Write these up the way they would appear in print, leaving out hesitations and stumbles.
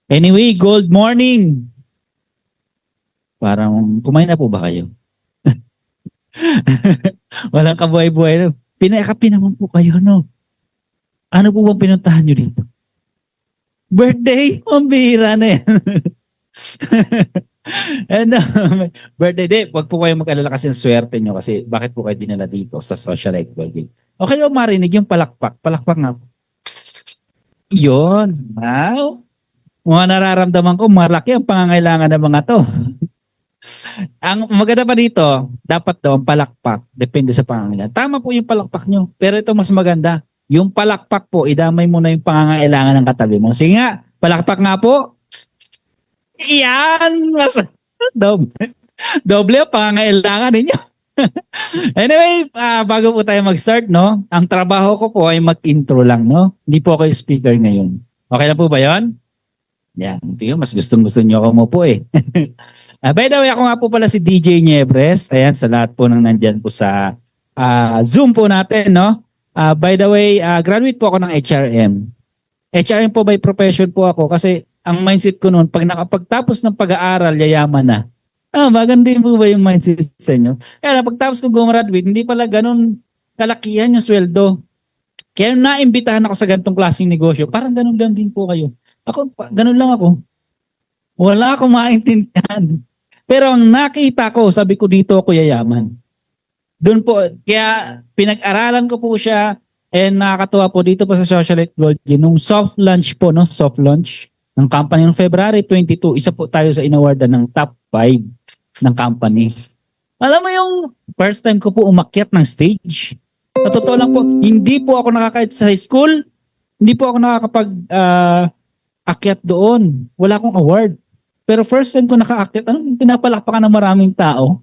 Anyway, good morning. Parang kumain na po ba kayo? Walang kabuhay-buhay. Pinakapi naman po kayo, no? Ano po bang pinuntahan nyo dito? Birthday? Pambihira na yan. ano, birthday day. Huwag po kayo mag-alala kasi ang swerte nyo kasi bakit po kayo dinala dito sa socialite building. Okay lang marinig yung palakpak. Palakpak nga. Yun. Wow. Mga nararamdaman ko, malaki ang pangangailangan ng mga to. Ang maganda pa dito, dapat daw ang palakpak, depende sa pangangailangan. Tama po yung palakpak nyo, pero ito mas maganda. Yung palakpak po, idamay mo na yung pangangailangan ng katabi mo. Sige nga, palakpak nga po. Yan! Mas, doble. Doble ang pangangailangan ninyo. Anyway, bago po tayo mag-start, no? Ang trabaho ko po ay mag-intro lang, no? Hindi po ako yung speaker ngayon. Okay na po ba yon? Yan, ito yun, mas gustong-gusto nyo ako mo po eh. By the way, ako nga po pala si DJ Niebres. Ayan, sa lahat po nang nandyan po sa Zoom po natin, no? By the way, graduate po ako ng HRM. HRM po by profession po ako kasi ang mindset ko noon, pag nakapagtapos ng pag-aaral, yayaman na. Maganda din po ba yung mindset sa inyo? Kaya pagtapos ko gumraduate, hindi pala ganun kalakihan yung sweldo. Kaya naimbitahan ako sa ganitong klaseng negosyo, parang ganun lang din po kayo. Ako, ganun lang ako. Wala akong maintindihan. Pero ang nakita ko, sabi ko dito ako yayaman. Doon po, kaya pinag-aralan ko po siya and nakakatuwa po dito po sa Socialite Gold. Nung soft launch po, no? Soft launch ng company ng February 22, isa po tayo sa inawardan ng top 5 ng company. Alam mo yung first time ko po umakyat ng stage. Sa totoo lang po, hindi po ako nakakait sa high school. Hindi po ako nakakapag akyat doon. Wala akong award. Pero first time ko nakaakyat, pinapalakpakan ng maraming tao.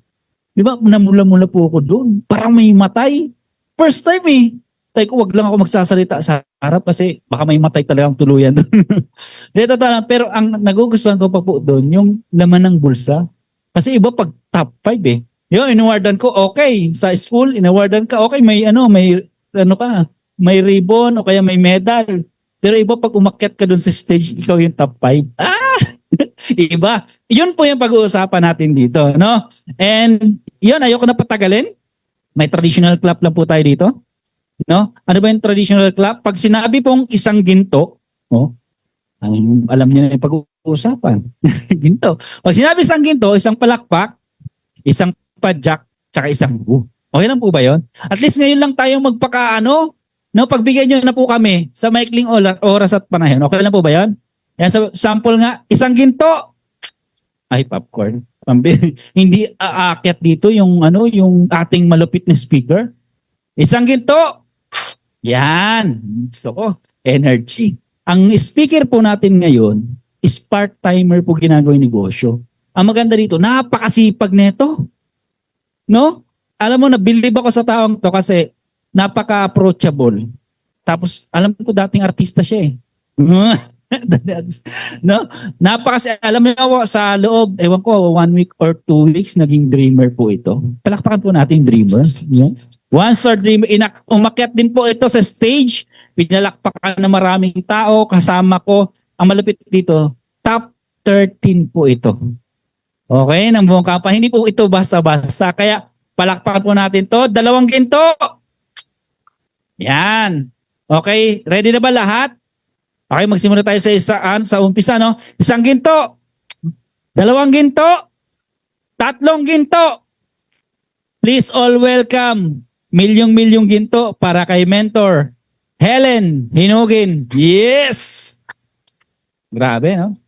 Di ba? Namula-mula po ako doon. Parang may matay. First time eh. Tay ko, wag lang ako magsasalita sa harap kasi baka may matay talagang tuluyan doon. Dito talaga. Pero ang nagugustuhan ko pa po doon, yung laman ng bulsa. Kasi iba pag top 5 eh. Yung inawardan ko, okay. Sa school, inawardan ka, okay. May may ribbon o kaya may medal. Pero iba pag umakyat ka doon sa stage, ikaw yung top 5. Iba. Yun po yung pag-uusapan natin dito, no? And yun, ayoko na patagalin. May traditional clap lang po tayo dito. No? Ano ba yung traditional clap? Pag sinabi pong isang ginto, alam niyo na yung pag-uusapan. Ginto. Pag sinabi isang ginto, isang palakpak, isang padjak, tsaka isang bu. Okay lang po ba yun? At least ngayon lang tayong magpakaano, no, pagbigyan nyo na po kami sa maikling oras at panahon. Okay lang po ba yan? Yan, sample nga, isang ginto. Ay, popcorn. Hindi aakyat dito yung yung ating malupit na speaker. Isang ginto. Yan. Gusto ko. Energy. Ang speaker po natin ngayon is part-timer po ginagawang negosyo. Ang maganda dito, napakasipag nito. No? Alam mo, nabilib ako sa taong to kasi napaka-approachable. Tapos, alam ko dating artista siya eh. No? Alam mo sa loob, ewan ko, 1 week or 2 weeks, naging dreamer po ito. Palakpakan po natin dreamer. Yeah. Once our dreamer, umakyat din po ito sa stage, pinalakpakan na maraming tao, kasama ko, ang malupit dito, top 13 po ito. Okay, ng buong kampanya. Hindi po ito basta-basta. Kaya, palakpakan po natin to. 2 ginto. Yan. Okay, ready na ba lahat? Okay, magsimula tayo sa umpisa, no? Isang ginto. 2 ginto. 3 ginto. Please all welcome. Milyong ginto para kay mentor Helen Hinugin. Yes! Grabe, no?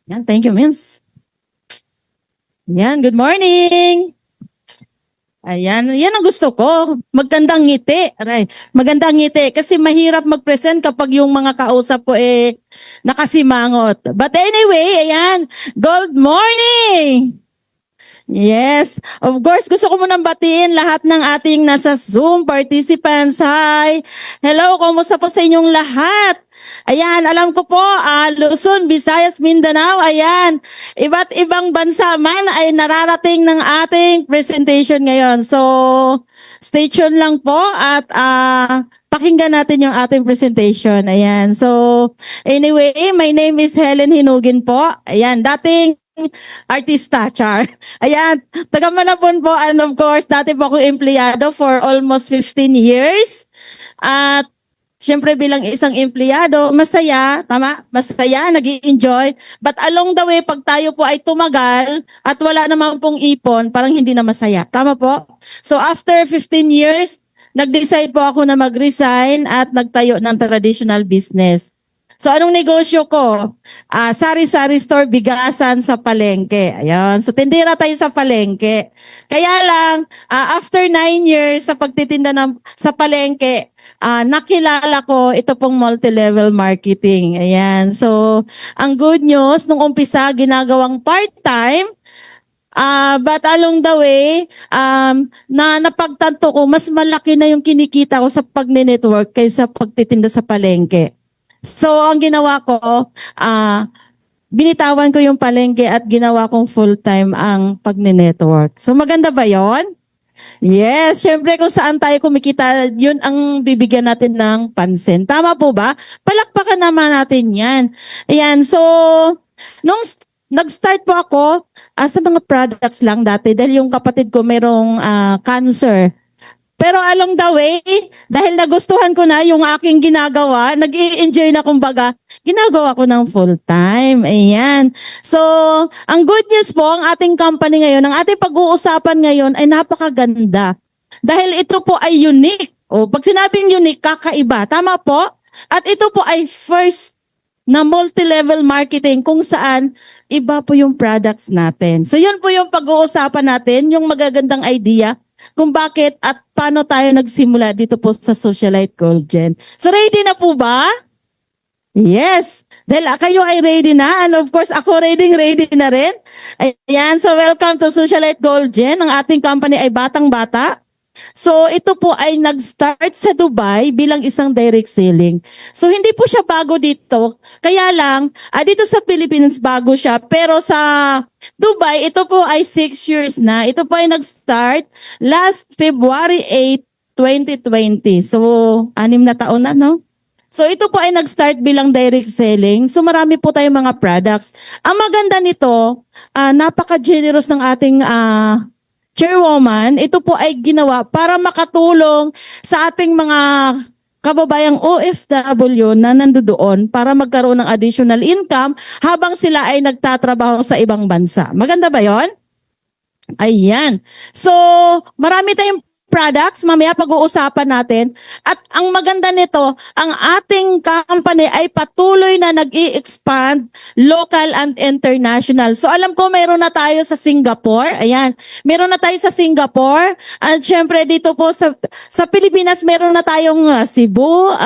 Yan, thank you, Vince. Yan, good morning. Ayan, yan ang gusto ko. Magandang ngiti. Aray, magandang ngiti. Kasi mahirap mag-present kapag yung mga kausap ko nakasimangot. But anyway, ayan, good morning! Yes, of course, gusto ko munang batiin lahat ng ating nasa Zoom participants. Hi! Hello, kumusta po sa inyong lahat? Ayan, alam ko po, Luzon, Visayas, Mindanao, ayan, iba't ibang bansa man ay nararating ng ating presentation ngayon. So, stay tuned lang po at pakinggan natin yung ating presentation. Ayan. So, anyway, my name is Helen Hinugin po. Ayan, dating artista, char. Ayan, taga Malabon po, and of course, dati po ako empleyado for almost 15 years. At syempre bilang isang empleyado, masaya, tama? Masaya, nag-i-enjoy. But along the way, pag tayo po ay tumagal at wala naman pong ipon, parang hindi na masaya. Tama po? So after 15 years, nag-decide po ako na mag-resign at nagtayo ng traditional business. So anong negosyo ko? Sari-sari store, bigasan sa palengke. Ayun. So tindera tayo sa palengke. Kaya lang, after 9 years sa pagtitinda sa palengke, nakilala ko ito pong multi-level marketing. Ayan. So ang good news, nung umpisa, ginagawang part-time. But along the way, napagtanto ko, mas malaki na yung kinikita ko sa pagne-network kaysa pagtitinda sa palengke. So, ang ginawa ko, binitawan ko yung palengke at ginawa kong full-time ang pagne-network. So, maganda ba yon? Yes, syempre kung saan tayo kumikita, yun ang bibigyan natin ng pansin. Tama po ba? Palakpakan naman natin yan. Ayan, so, nung nag-start po ako sa mga products lang dati dahil yung kapatid ko mayroong cancer. Pero along the way, dahil nagustuhan ko na yung aking ginagawa, nag-i-enjoy na kumbaga, ginagawa ko ng full-time. Ayan. So, ang good news po, ang ating company ngayon, ang ating pag-uusapan ngayon ay napakaganda. Dahil ito po ay unique. O, pag sinabing unique, kakaiba. Tama po? At ito po ay first na multi-level marketing kung saan iba po yung products natin. So, yun po yung pag-uusapan natin, yung magagandang idea kung bakit at paano tayo nagsimula dito po sa Socialite Gold Gen. So ready na po ba? Yes. Dahil kayo ay ready na and of course ako ready na rin. Ayan, so welcome to Socialite Gold Gen. Ang ating company ay batang-bata. So ito po ay nag-start sa Dubai bilang isang direct selling. So hindi po siya bago dito. Kaya lang, dito sa Philippines bago siya. Pero sa Dubai, ito po ay 6 years na. Ito po ay nag-start last February 8, 2020. So 6 na taon na, no? So ito po ay nag-start bilang direct selling. So marami po tayong mga products. Ang maganda nito, napaka-generous ng ating Chairwoman, ito po ay ginawa para makatulong sa ating mga kababayang OFW na nandoon para magkaroon ng additional income habang sila ay nagtatrabaho sa ibang bansa. Maganda ba yon? Ayan. So, marami tayong products, mamaya pag-uusapan natin. At ang maganda nito, ang ating company ay patuloy na nag-i-expand local and international. So alam ko mayroon na tayo sa Singapore. Ayan. Meron na tayo sa Singapore. At syempre dito po sa Pilipinas, meron na tayong Cebu,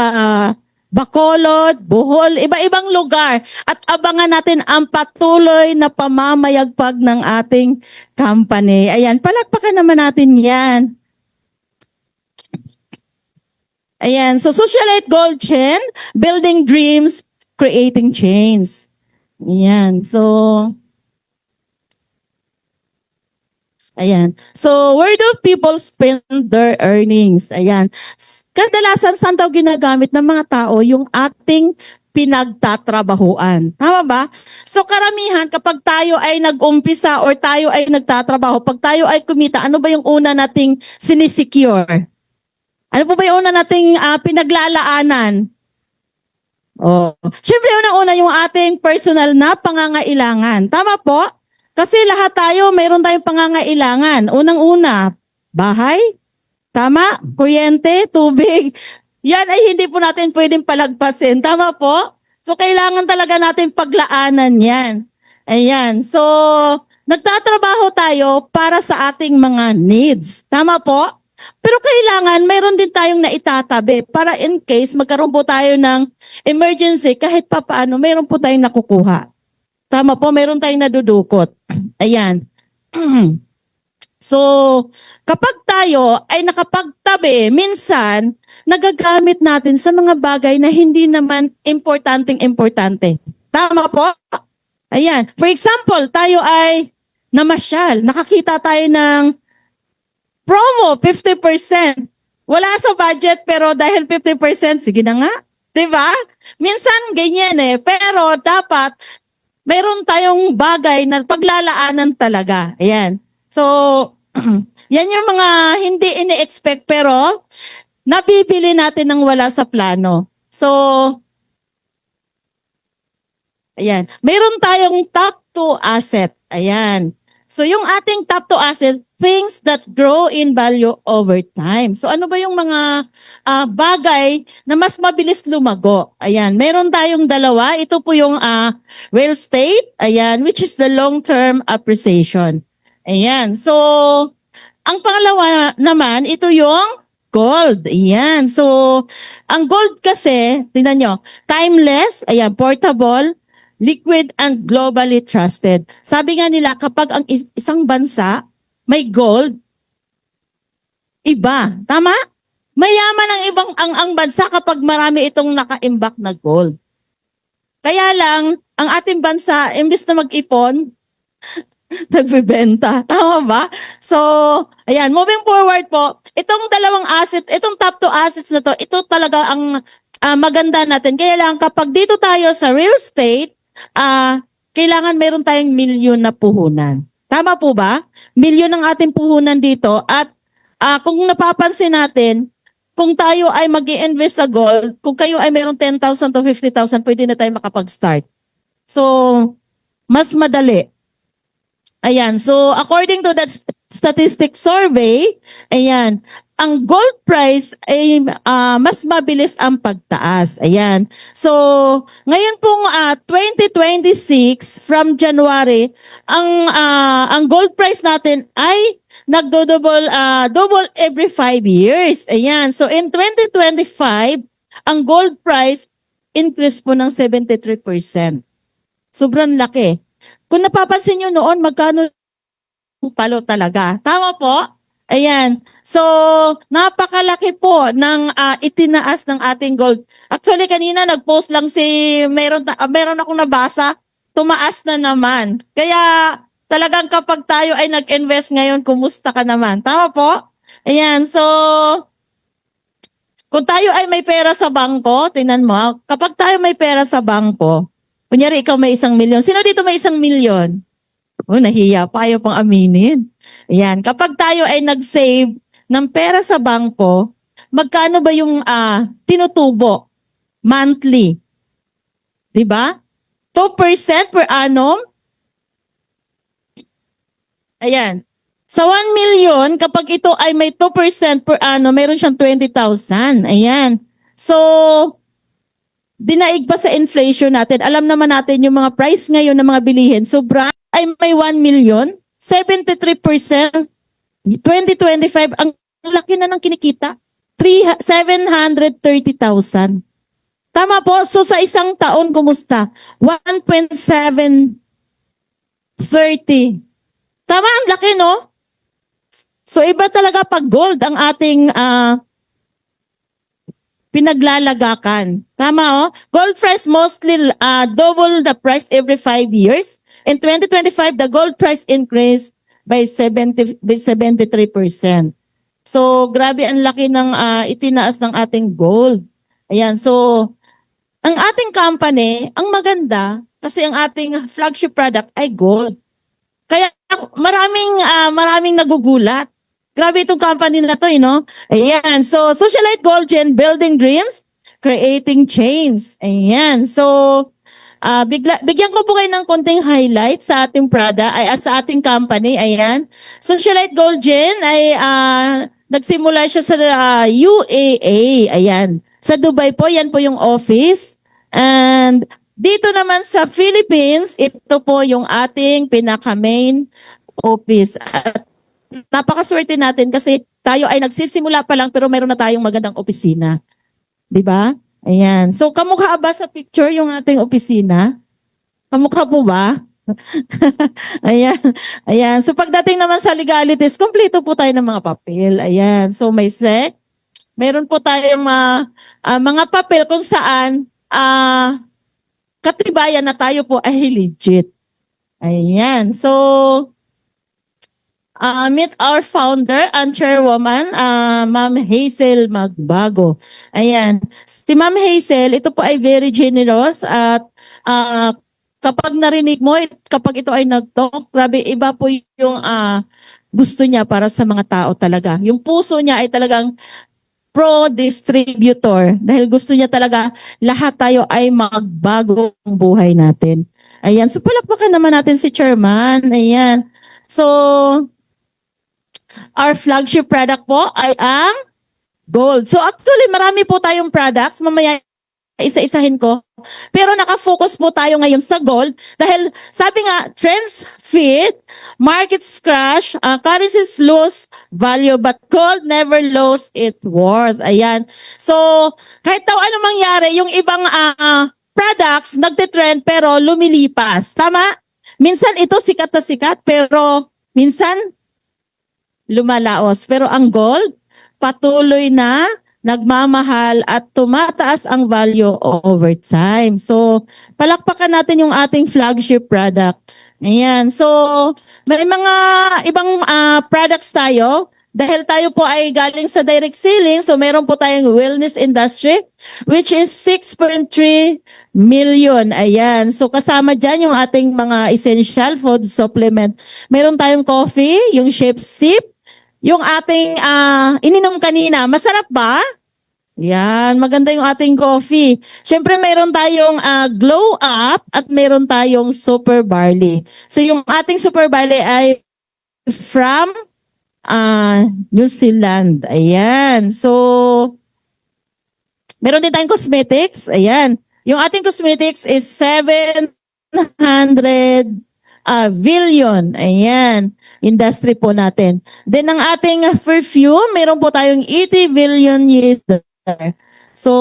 Bacolod, Bohol, iba-ibang lugar. At abangan natin ang patuloy na pamamayagpag ng ating company. Ayan, palakpakan naman natin yan. Ayan, so Socialite Gold Gen, building dreams, creating chains. Ayan, so where do people spend their earnings? Ayan, kadalasan saan daw ginagamit ng mga tao yung ating pinagtatrabahuan. Tama ba? So karamihan kapag tayo ay nag-umpisa or tayo ay nagtatrabaho, pag tayo ay kumita, ano ba yung una nating sinisecure? Ano po ba yung una nating pinaglalaanan? Siyempre, unang-una yung ating personal na pangangailangan. Tama po? Kasi lahat tayo, mayroon tayong pangangailangan. Unang-una, bahay, tama? Kuryente, tubig. Yan ay hindi po natin pwedeng palagpasin. Tama po? So, kailangan talaga natin paglaanan yan. Ayan. So, nagtatrabaho tayo para sa ating mga needs. Tama po? Pero kailangan, mayroon din tayong naitatabi para in case magkaroon po tayo ng emergency, kahit pa paano, mayroon po tayong nakukuha. Tama po, mayroon tayong nadudukot. Ayan. So, kapag tayo ay nakapagtabi, minsan, nagagamit natin sa mga bagay na hindi naman importante. Tama po? Ayan. For example, tayo ay namasyal. Nakakita tayo ng promo, 50%. wala sa budget pero dahil 50%, sige na nga. 'Di ba? Minsan ganyan eh. Pero dapat meron tayong bagay na paglalaanan talaga. Ayan. So, yan yung mga hindi ini-expect pero nabibili natin ng wala sa plano. So, ayan. Meron tayong top 2 asset. Ayan. So, yung ating top 2 asset, things that grow in value over time. So, ano ba yung mga bagay na mas mabilis lumago? Ayan. Meron tayong dalawa. Ito po yung real estate. Ayan. Which is the long-term appreciation. Ayan. So, ang pangalawa naman, ito yung gold. Ayan. So, ang gold kasi, tingnan nyo, timeless, ayan, portable, liquid, and globally trusted. Sabi nga nila, kapag ang isang bansa may gold, iba. Tama? Mayaman ang bansa kapag marami itong naka-imbak na gold. Kaya lang, ang ating bansa, imbes na mag-ipon, nagbibenta. Tama ba? So, ayan, moving forward po, itong dalawang asset, itong top 2 assets na to, ito talaga ang maganda natin. Kaya lang, kapag dito tayo sa real estate, kailangan meron tayong milyon na puhunan. Tama po ba? Milyon ang ating puhunan dito at kung napapansin natin, kung tayo ay mag-i-invest sa gold, kung kayo ay meron 10,000 to 50,000, pwede na tayo makapag-start. So, mas madali. Ayan, so according to that statistic survey, ayan, ang gold price ay mas mabilis ang pagtaas. Ayan. So, ngayon pong 2026 from January, ang gold price natin ay double every 5 years. Ayan. So, in 2025, ang gold price increase po ng 73%. Sobrang laki. Kung napapansin nyo noon, magkano palo talaga. Tama po? Ayan. So, napakalaki po ng itinaas ng ating gold. Actually, kanina nag-post lang meron akong nabasa, tumaas na naman. Kaya, talagang kapag tayo ay nag-invest ngayon, kumusta ka naman? Tama po? Ayan. So, kung tayo ay may pera sa bangko, tingnan mo, kapag tayo may pera sa bangko, kunyari ikaw may 1 milyon. Sino dito may 1 milyon? Oh, nahiya pa, ayaw pang aminin. Ayan, kapag tayo ay nag-save ng pera sa bangko, magkano ba yung tinutubo monthly? 'Di ba? 2% per annum. Ayan. Sa 1 million, kapag ito ay may 2% per annum, meron siyang 20,000. Ayan. So, dinaig pa sa inflation natin. Alam naman natin yung mga price ngayon ng mga bilihin. Sobra ay may 1 million, 73%, 2025, ang laki na ng kinikita. 730,000. Tama po? So sa isang taon, kumusta? 1.730. Tama, ang laki, no? So iba talaga pag gold ang ating pinaglalagakan. Tama, oh? Gold price mostly double the price every 5 years. In 2025, the gold price increased by 73%. So, grabe ang laki ng itinaas ng ating gold. Ayan, so, ang ating company, ang maganda, kasi ang ating flagship product ay gold. Kaya maraming nagugulat. Grabe itong company na to, no? Ayan, so, Socialite Gold Gen, building dreams, creating chains. Ayan, so, bigyan ko po kayo ng konting highlight sa ating product, sa ating company. Ayan. Socialite Gold Gen ay nagsimula siya sa UAE. Ayan. Sa Dubai po, yan po yung office. And dito naman sa Philippines, ito po yung ating pinaka-main office. At napakaswerte natin kasi tayo ay nagsisimula pa lang pero meron na tayong magandang opisina. 'Di ba? Ayan. So, kamukha ba sa picture yung ating opisina? Kamukha po ba? Ayan. Ayan. So, pagdating naman sa legalities, kompleto po tayo ng mga papel. Ayan. So, may SEC. Meron po tayong mga papel kung saan katibayan na tayo po ay legit. Ayan. So, meet our founder and chairwoman, Ma'am Hazel Magbago. Ayan. Si Ma'am Hazel, ito po ay very generous at kapag narinig mo, kapag ito ay nag-talk, grabe, iba po yung gusto niya para sa mga tao talaga. Yung puso niya ay talagang pro-distributor dahil gusto niya talaga lahat tayo ay magbago ang buhay natin. Ayan. So palakpakan naman natin si Chairman. Ayan. So our flagship product po ay ang gold. So actually marami po tayong products. Mamaya isa-isahin ko. Pero nakafocus po tayo ngayon sa gold dahil sabi nga, trends fit, markets crash, currencies lose value, but gold never lost its worth. Ayan. So, kahit daw ano mangyari, yung ibang products nagtitrend pero lumilipas. Tama? Minsan ito sikat na sikat pero minsan lumalaos. Pero ang gold, patuloy na nagmamahal at tumataas ang value over time. So, palakpakan natin yung ating flagship product. Ayan. So, may mga ibang products tayo. Dahil tayo po ay galing sa direct selling, so meron po tayong wellness industry, which is 6.3 million. Ayan. So, kasama dyan yung ating mga essential food supplement. Meron tayong coffee, yung Shape Sip, yung ating ininom kanina, masarap ba? Yan, maganda yung ating coffee. Siyempre, mayroon tayong Glow Up at mayroon tayong Super Barley. So, yung ating Super Barley ay from New Zealand. Ayan. So, meron din tayong cosmetics. Ayan. Yung ating cosmetics is 700 billion. Ayan. Industry po natin. Then, ang ating perfume, meron po tayong 80 billion US dollar. So,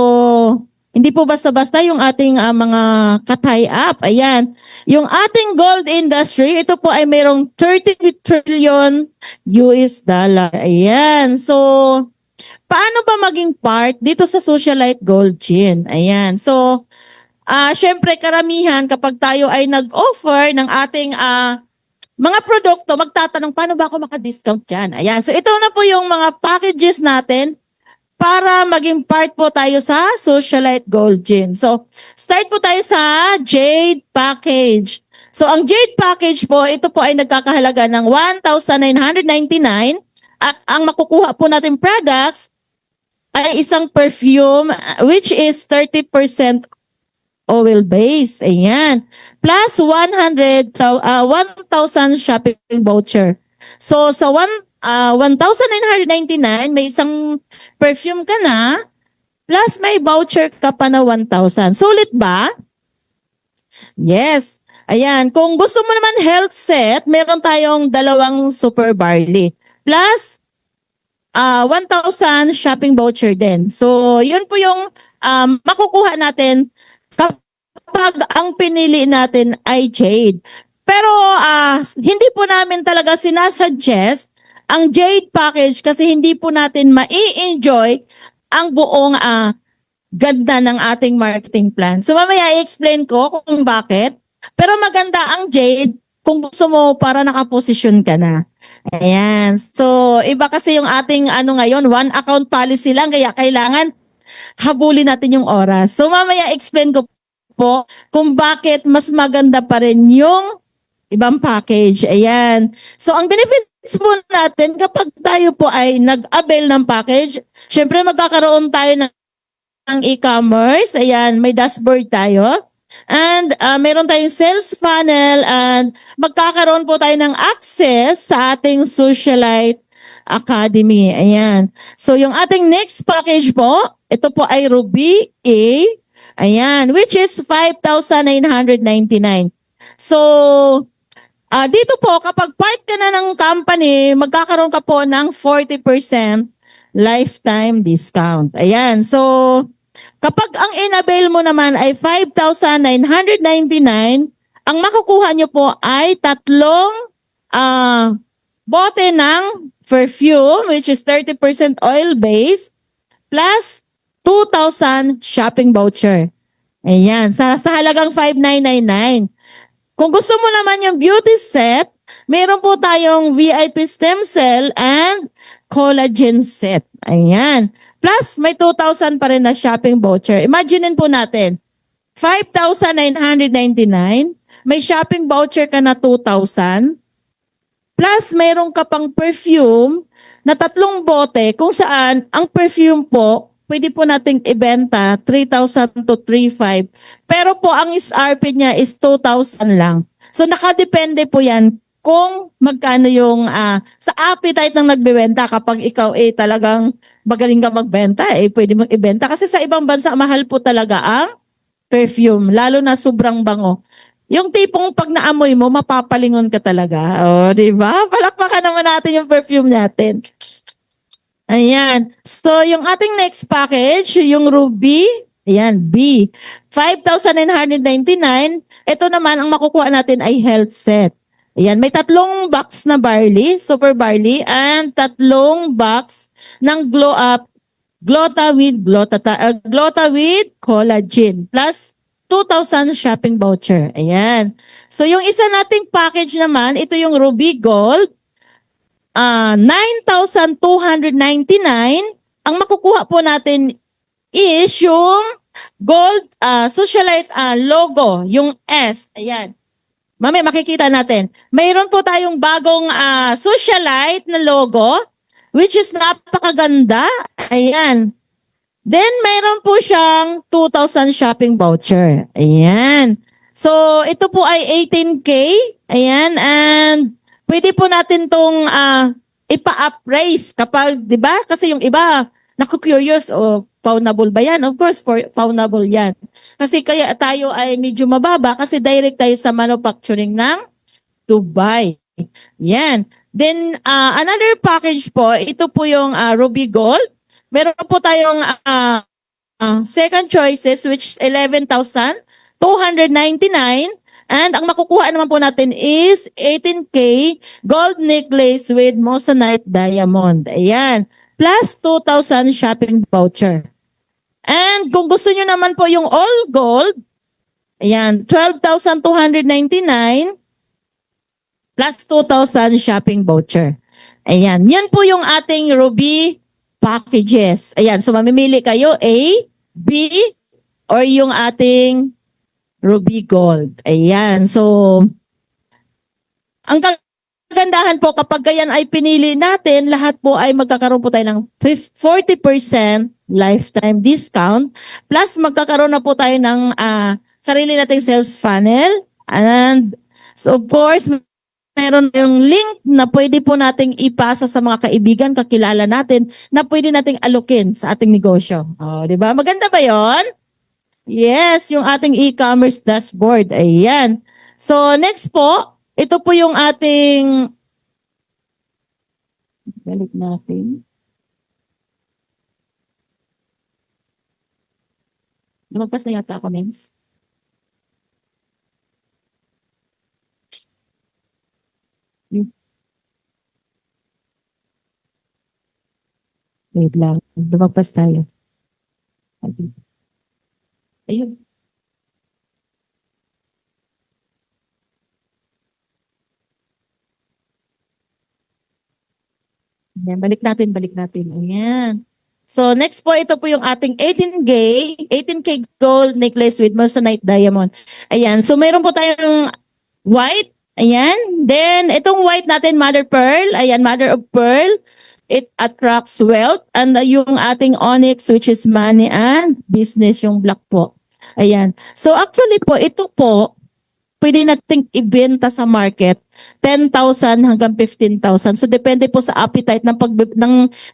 hindi po basta-basta yung ating mga ka-tie up. Ayan. Yung ating gold industry, ito po ay merong 30 trillion US dollar. Ayan. So, paano ba maging part dito sa Socialite Gold Chain? Ayan. So, syempre karamihan kapag tayo ay nag-offer ng ating mga produkto, magtatanong, paano ba ako maka-discount dyan? Ayan. So, ito na po yung mga packages natin para maging part po tayo sa Socialite Gold Chain. So, start po tayo sa Jade Package. So, ang Jade Package po, ito po ay nagkakahalaga ng 1,999. At ang makukuha po natin products ay isang perfume which is 30% oil base. Ayan. Plus 1,000 shopping voucher. So, sa 1,999, may isang perfume ka na, plus may voucher ka pa na 1,000. Sulit ba? Yes. Ayan. Kung gusto mo naman health set, meron tayong 2 super barley. Plus, 1,000 shopping voucher din. So, yun po yung makukuha natin kapag ang pinili natin ay Jade. Pero, hindi po namin talaga sinasuggest ang Jade Package kasi hindi po natin mai-enjoy ang buong ganda ng ating marketing plan. So mamaya i-explain ko kung bakit. Pero maganda ang Jade kung gusto mo para nakaposisyon ka na. Ayan. So iba kasi yung ating ngayon, one account policy lang kaya kailangan habulin natin yung oras. So mamaya explain ko po kung bakit mas maganda pa rin yung ibang package. Ayan. So ang benefits po natin kapag tayo po ay nag-avail ng package, syempre magkakaroon tayo ng e-commerce. Ayan, may dashboard tayo. And meron tayong sales funnel and magkakaroon po tayo ng access sa ating Socialite Academy. Ayan. So yung ating next package po, ito po ay Ruby A. Ayan, which is 5,999. So, dito po, kapag part ka na ng company, magkakaroon ka po ng 40% lifetime discount. Ayan. So, kapag ang in-avail mo naman ay 5,999, ang makukuha nyo po ay 3 bote ng perfume, which is 30% oil base, plus 2,000 shopping voucher. Ayan. Sa halagang 5,999. Kung gusto mo naman yung beauty set, meron po tayong VIP stem cell and collagen set. Ayan. Plus, may 2,000 pa rin na shopping voucher. Imaginein po natin, 5,999, may shopping voucher ka na 2,000, plus mayroon ka pang perfume na 3 bote kung saan ang perfume po, pwede po nating ibenta 3,000 to 3,500. Pero po ang SRP niya is 2,000 lang. So nakadepende po yan kung magkano yung sa appetite ng nagbebenta. Kapag ikaw talagang magaling ka magbenta, pwede mong ibenta. Kasi sa ibang bansa, mahal po talaga ang perfume, lalo na sobrang bango. Yung tipong pag naamoy mo, mapapalingon ka talaga. O, di ba? Palakpakan naman natin yung perfume natin. Ayan. So, yung ating next package, yung Ruby, ayan, B. 5,999. Ito naman, ang makukuha natin ay health set. Ayan, may 3 box na barley, super barley, and 3 box ng glow up, Glota with collagen, plus 2,000 shopping voucher. Ayan. So, yung isa nating package naman, ito yung Ruby Gold, 9,299. Ang makukuha po natin is yung gold socialite logo, yung S. Ayan. Mamaya makikita natin. Mayroon po tayong bagong socialite na logo, which is napakaganda. Ayan. Then, mayroon po siyang 2,000 shopping voucher. Ayan. So, ito po ay 18K. Ayan. And, pwede po natin itong ipa-upraise kapag, di ba? Kasi yung iba, naku-curious, pawnable ba yan? Of course, pawnable yan. Kasi kaya tayo ay medyo mababa kasi direct tayo sa manufacturing ng Dubai. Yan. Then, another package po, ito po yung Ruby Gold. Meron po tayong second choices, which is 11,299. And ang makukuha naman po natin is 18K gold necklace with moissanite diamond. Ayan. Plus 2,000 shopping voucher. And kung gusto nyo naman po yung all gold, ayan, 12,299 plus 2,000 shopping voucher. Ayan. Yan po yung ating Ruby packages. Ayan. So, mamimili kayo A, B, or yung ating Ruby Gold. Ayan. So, ang kagandahan po kapag ganyan ay pinili natin, lahat po ay magkakaroon po tayo ng 40% lifetime discount. Plus, magkakaroon na po tayo ng sarili nating sales funnel. And, so of course, meron yung link na pwede po nating ipasa sa mga kaibigan, kakilala natin, na pwede nating alukin sa ating negosyo. Oh, di ba? Maganda ba yon? Yes, yung ating e-commerce dashboard. Ayan. So, next po, ito po yung ating, balik natin. Lumagpas na yata ako, Mens. Wait lang. Lumagpas tayo. Ayun. Ayan, balik natin. Ayan. So, next po, ito po yung ating 18K gold necklace with moissanite diamond. Ayan. So, mayroon po tayong white. Ayan. Then, itong white natin, mother pearl. Ayan, mother of pearl. It attracts wealth. And yung ating onyx, which is money and business, yung black po. Ayan. So, actually po, ito po, pwede nating ibenta sa market 10,000 hanggang 15,000. So, depende po sa appetite ng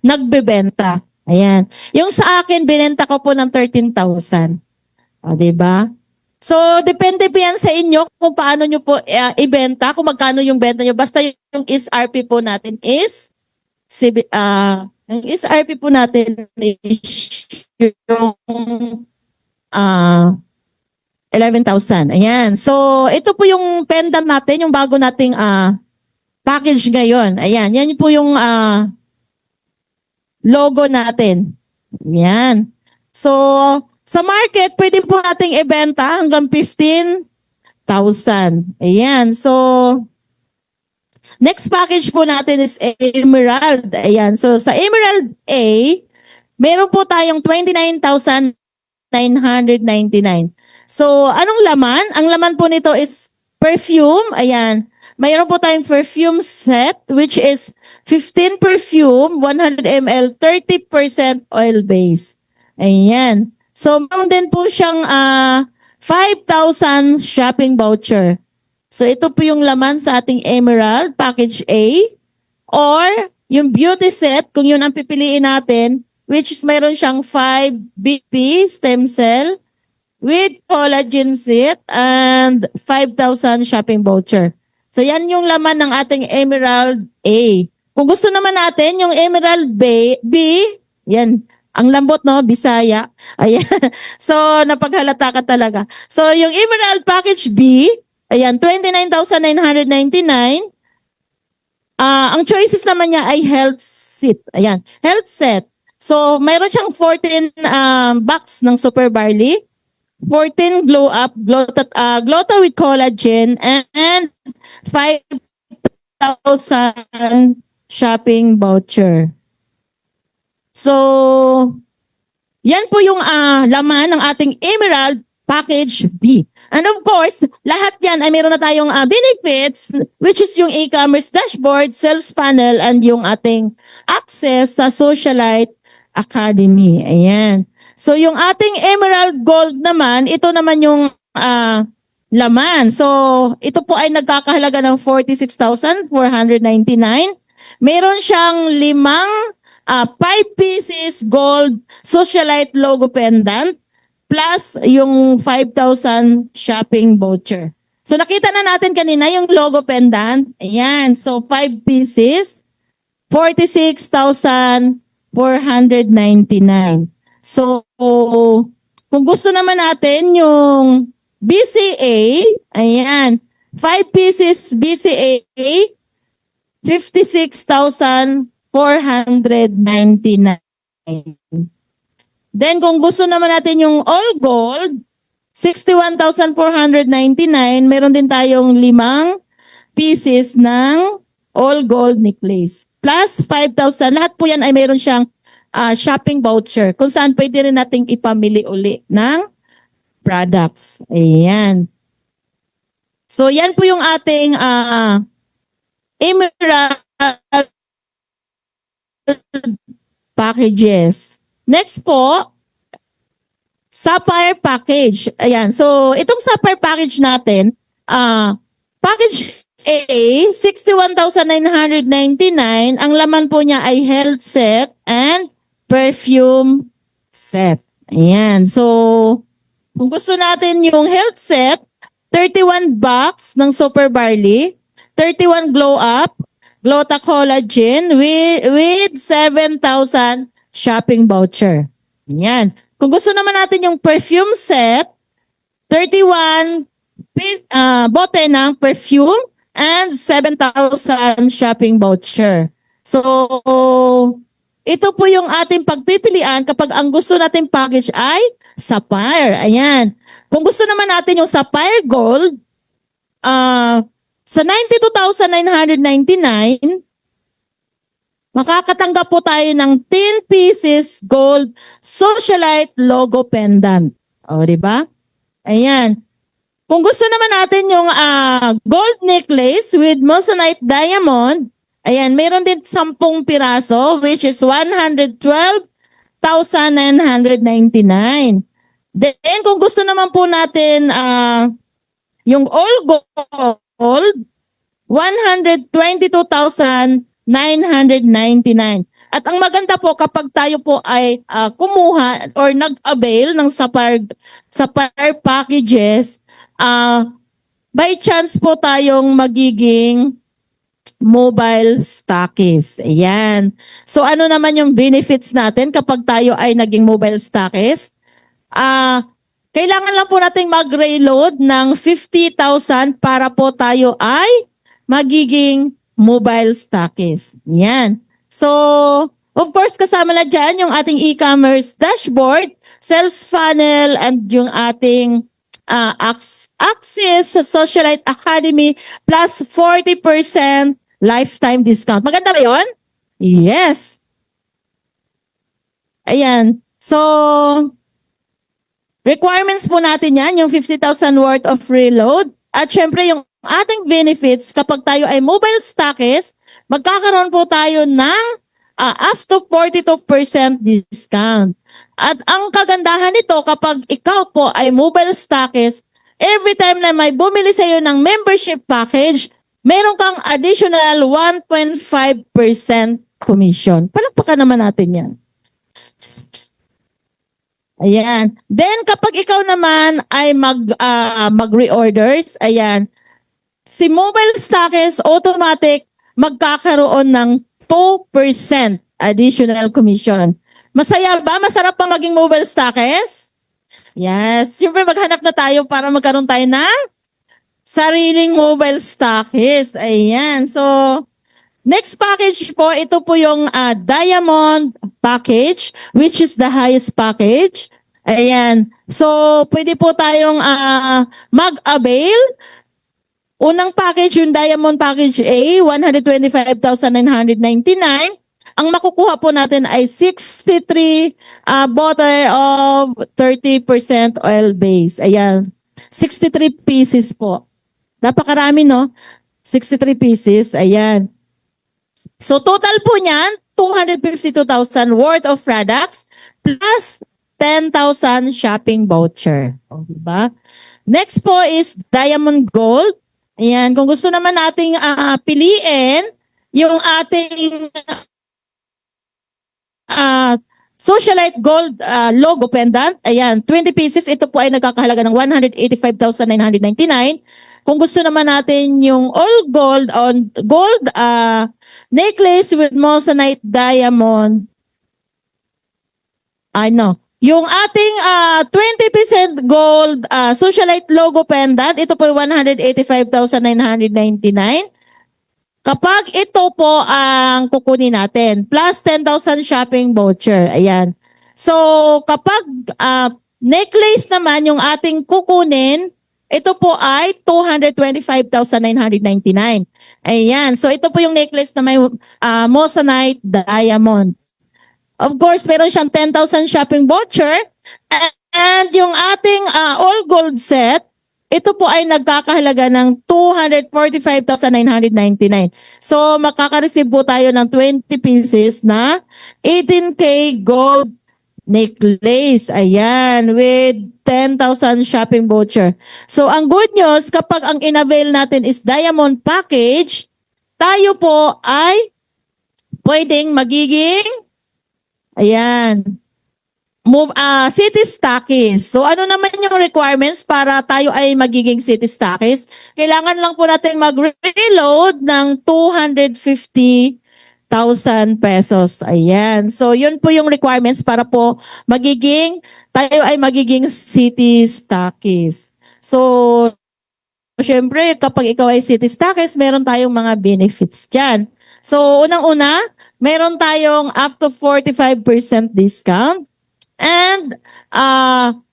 nagbebenta. Ayan. Yung sa akin, binenta ko po ng 13,000. O, diba? So, depende po yan sa inyo kung paano nyo po ibenta, kung magkano yung benta nyo. Basta yung SRP po natin is, yung SRP po natin is yung 11,000. Ayan. So, ito po yung pendant natin, yung bago nating package ngayon. Ayan. Yan po yung logo natin. Ayan. So, sa market, pwede po nating ibenta hanggang 15,000. Ayan. So, Next package po natin is Emerald. Ayan. So, sa Emerald A, meron po tayong 29,999. So, anong laman? Ang laman po nito is perfume. Ayan. Mayroon po tayong perfume set, which is 15 perfume, 100 ml, 30% oil base. Ayan. So, meron din po siyang 5,000 shopping voucher. So, ito po yung laman sa ating Emerald Package A. Or, yung beauty set, kung yun ang pipiliin natin, which is mayroon siyang 5 BP stem cell with collagen set and 5,000 shopping voucher. So, yan yung laman ng ating Emerald A. Kung gusto naman natin, yung Emerald B, yan, ang lambot, no? Bisaya. Ayan. So, napaghalata ka talaga. So, yung Emerald Package B, ayan, 29,999. Ang choices naman niya ay health set. Ayan, health set. So, mayroon siyang 14 box ng Super Barley, 14 Glow Up, Glota with collagen, and 5,000 shopping voucher. So, yan po yung laman ng ating Emerald Package B. And of course, lahat yan ay meron na tayong benefits, which is yung e-commerce dashboard, sales funnel, and yung ating access sa Socialite Academy. Ayan. So, yung ating Emerald Gold naman, ito naman yung laman. So, ito po ay nagkakahalaga ng 46,499. Meron siyang 5 pieces gold Socialite logo pendant plus yung 5,000 shopping voucher. So nakita na natin kanina yung logo pendant. Ayan. So 5 pieces, 46,499. So kung gusto naman natin yung BCA, ayan, 5 pieces BCA, 56,499. Then kung gusto naman natin yung all gold, 61,499, meron din tayong 5 pieces ng all gold necklace. Plus 5,000, lahat po yan ay meron siyang shopping voucher kung saan pwede rin nating ipamili uli ng products. Ayan. So yan po yung ating Emerald packages. Next po, Sapphire package. Ayan. So, itong Sapphire package natin, package A, 61,999. Ang laman po niya ay health set and perfume set. Ayan. So, kung gusto natin yung health set, 31 box ng Super Barley, 31 Glow Up, Glota Collagen with 7,000 shopping voucher. Yan. Kung gusto naman natin yung perfume set, 31 bote ng perfume and 7,000 shopping voucher. So, ito po yung ating pagpipilian kapag ang gusto nating package ay Sapphire. Ayan. Kung gusto naman natin yung Sapphire Gold, sa 92,999, makakatanggap po tayo ng 10 pieces gold Socialite logo pendant. O, di ba? Ayan. Kung gusto naman natin yung gold necklace with moissanite diamond, ayan, meron din 10 piraso, which is 112,999. Then, kung gusto naman po natin yung all gold, 122,999. At ang maganda po kapag tayo po ay kumuha or nag-avail ng Sapphire packages, by chance po tayong magiging mobile stockist. Ayan. So ano naman yung benefits natin kapag tayo ay naging mobile stockist? Kailangan lang po nating mag-reload ng 50,000 para po tayo ay magiging mobile stockist. Yan. So, of course, kasama na dyan yung ating e-commerce dashboard, sales funnel, and yung ating access sa Socialite Academy plus 40% lifetime discount. Maganda ba yun? Yes. Ayan. So, requirements po natin yan, yung 50,000 worth of reload. At syempre, yung ating benefits, kapag tayo ay mobile stockist, magkakaroon po tayo ng up to 42% discount. At ang kagandahan nito, kapag ikaw po ay mobile stockist, every time na may bumili sa iyo ng membership package, meron kang additional 1.5% commission. Palakpakan naman natin yan. Ayan. Then kapag ikaw naman ay mag-reorders, ayan, si mobile stockist automatic magkakaroon ng 2% additional commission. Masaya ba? Masarap pa maging mobile stockist? Yes. Siyempre maghanap na tayo para magkaroon tayo ng sariling mobile stockist. Ayan. So, next package po, ito po yung Diamond package, which is the highest package. Ayan. So, pwede po tayong mag-avail. Unang package, yung Diamond Package A, 125,999. Ang makukuha po natin ay 63 bottle of 30% oil base. Ayan. 63 pieces po. Napakarami, no? 63 pieces. Ayan. So, total po niyan, 252,000 worth of products plus 10,000 shopping voucher. O, diba? Next po is Diamond Gold. Ayan. Kung gusto naman nating piliin yung ating Socialite Gold logo pendant. Ayan. 20 pieces. Ito po ay nagkakahalaga ng 185,999. Kung gusto naman natin yung all gold on gold necklace with moissanite diamond. Yung ating 20% gold Socialite logo pendant, ito po ay 185,999. Kapag ito po ang kukunin natin, plus 10,000 shopping voucher. Ayan. So, kapag necklace naman yung ating kukunin, ito po ay 225,999. Ayan. So, ito po yung necklace na may moissanite diamond. Of course, meron siyang 10,000 shopping voucher. And yung ating all gold set, ito po ay nagkakahalaga ng 245,999. So, makaka-receive po tayo ng 20 pieces na 18K gold necklace. Ayan, with 10,000 shopping voucher. So, ang good news, kapag ang in-avail natin is Diamond Package, tayo po ay pwedeng magiging city stockist. So ano naman yung requirements para tayo ay magiging city stockist? Kailangan lang po natin mag-reload ng 250,000 pesos. Ayan. So yun po yung requirements para po tayo ay magiging city stockist. So syempre kapag ikaw ay city stockist, meron tayong mga benefits dyan. So, unang-una, meron tayong up to 45% discount and 2.5%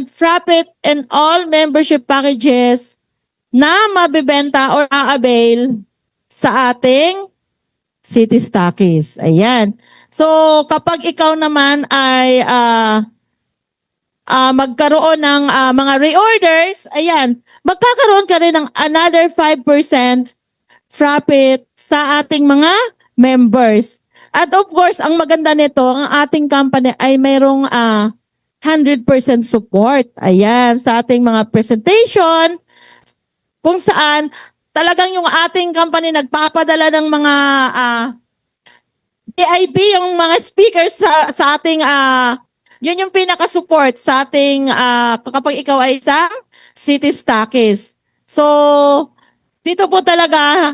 profit in all membership packages na mabibenta or a-avail sa ating city stockist. Ayan. So, kapag ikaw naman ay magkaroon ng mga reorders, ayan, magkakaroon ka rin ng another 5% profit sa ating mga members. At of course, ang maganda nito, ang ating company ay mayroong 100% support. Ayan, sa ating mga presentation, kung saan talagang yung ating company nagpapadala ng mga VIP, yung mga speakers sa ating, yun yung pinaka-support sa ating, kapag ikaw ay isang city stockist. So, dito po talaga,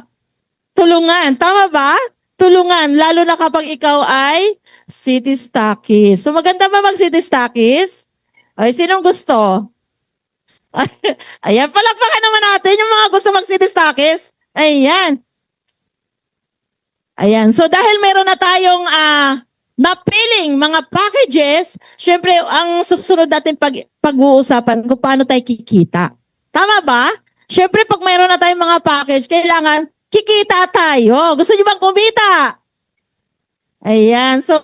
tulungan. Tama ba? Tulungan. Lalo na kapag ikaw ay city stockist. So maganda ba mag-city stockist? Ay, sinong gusto? Ayan, palakpakan naman natin yung mga gusto mag-city stockist. Ayan. Ayan. So dahil meron na tayong napiling mga packages, syempre ang susunod natin pag-uusapan kung paano tayo kikita. Tama ba? Syempre, pag mayroon na tayong mga package, kailangan kikita tayo. Gusto niyo bang kumita? Ayan. So,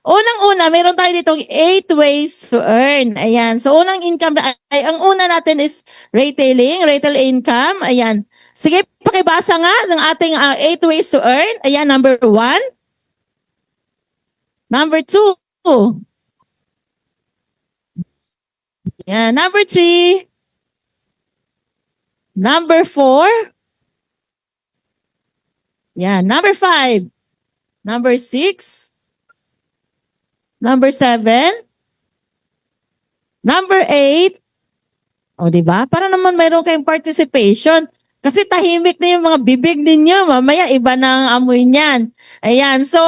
unang-una, meron tayo ditong 8 ways to earn. Ayan. So, unang income, ang una natin is retail income. Ayan. Sige, pakibasa nga ng ating 8 ways to earn. Ayan, number 1. Number 2. Ayan, number 3. Number 4. Ayan, number 5. Number 6. Number 7. Number 8. O, di ba? Para naman mayroon kayong participation. Kasi tahimik na yung mga bibig ninyo. Mamaya, iba na ang amoy niyan. Ayan. So,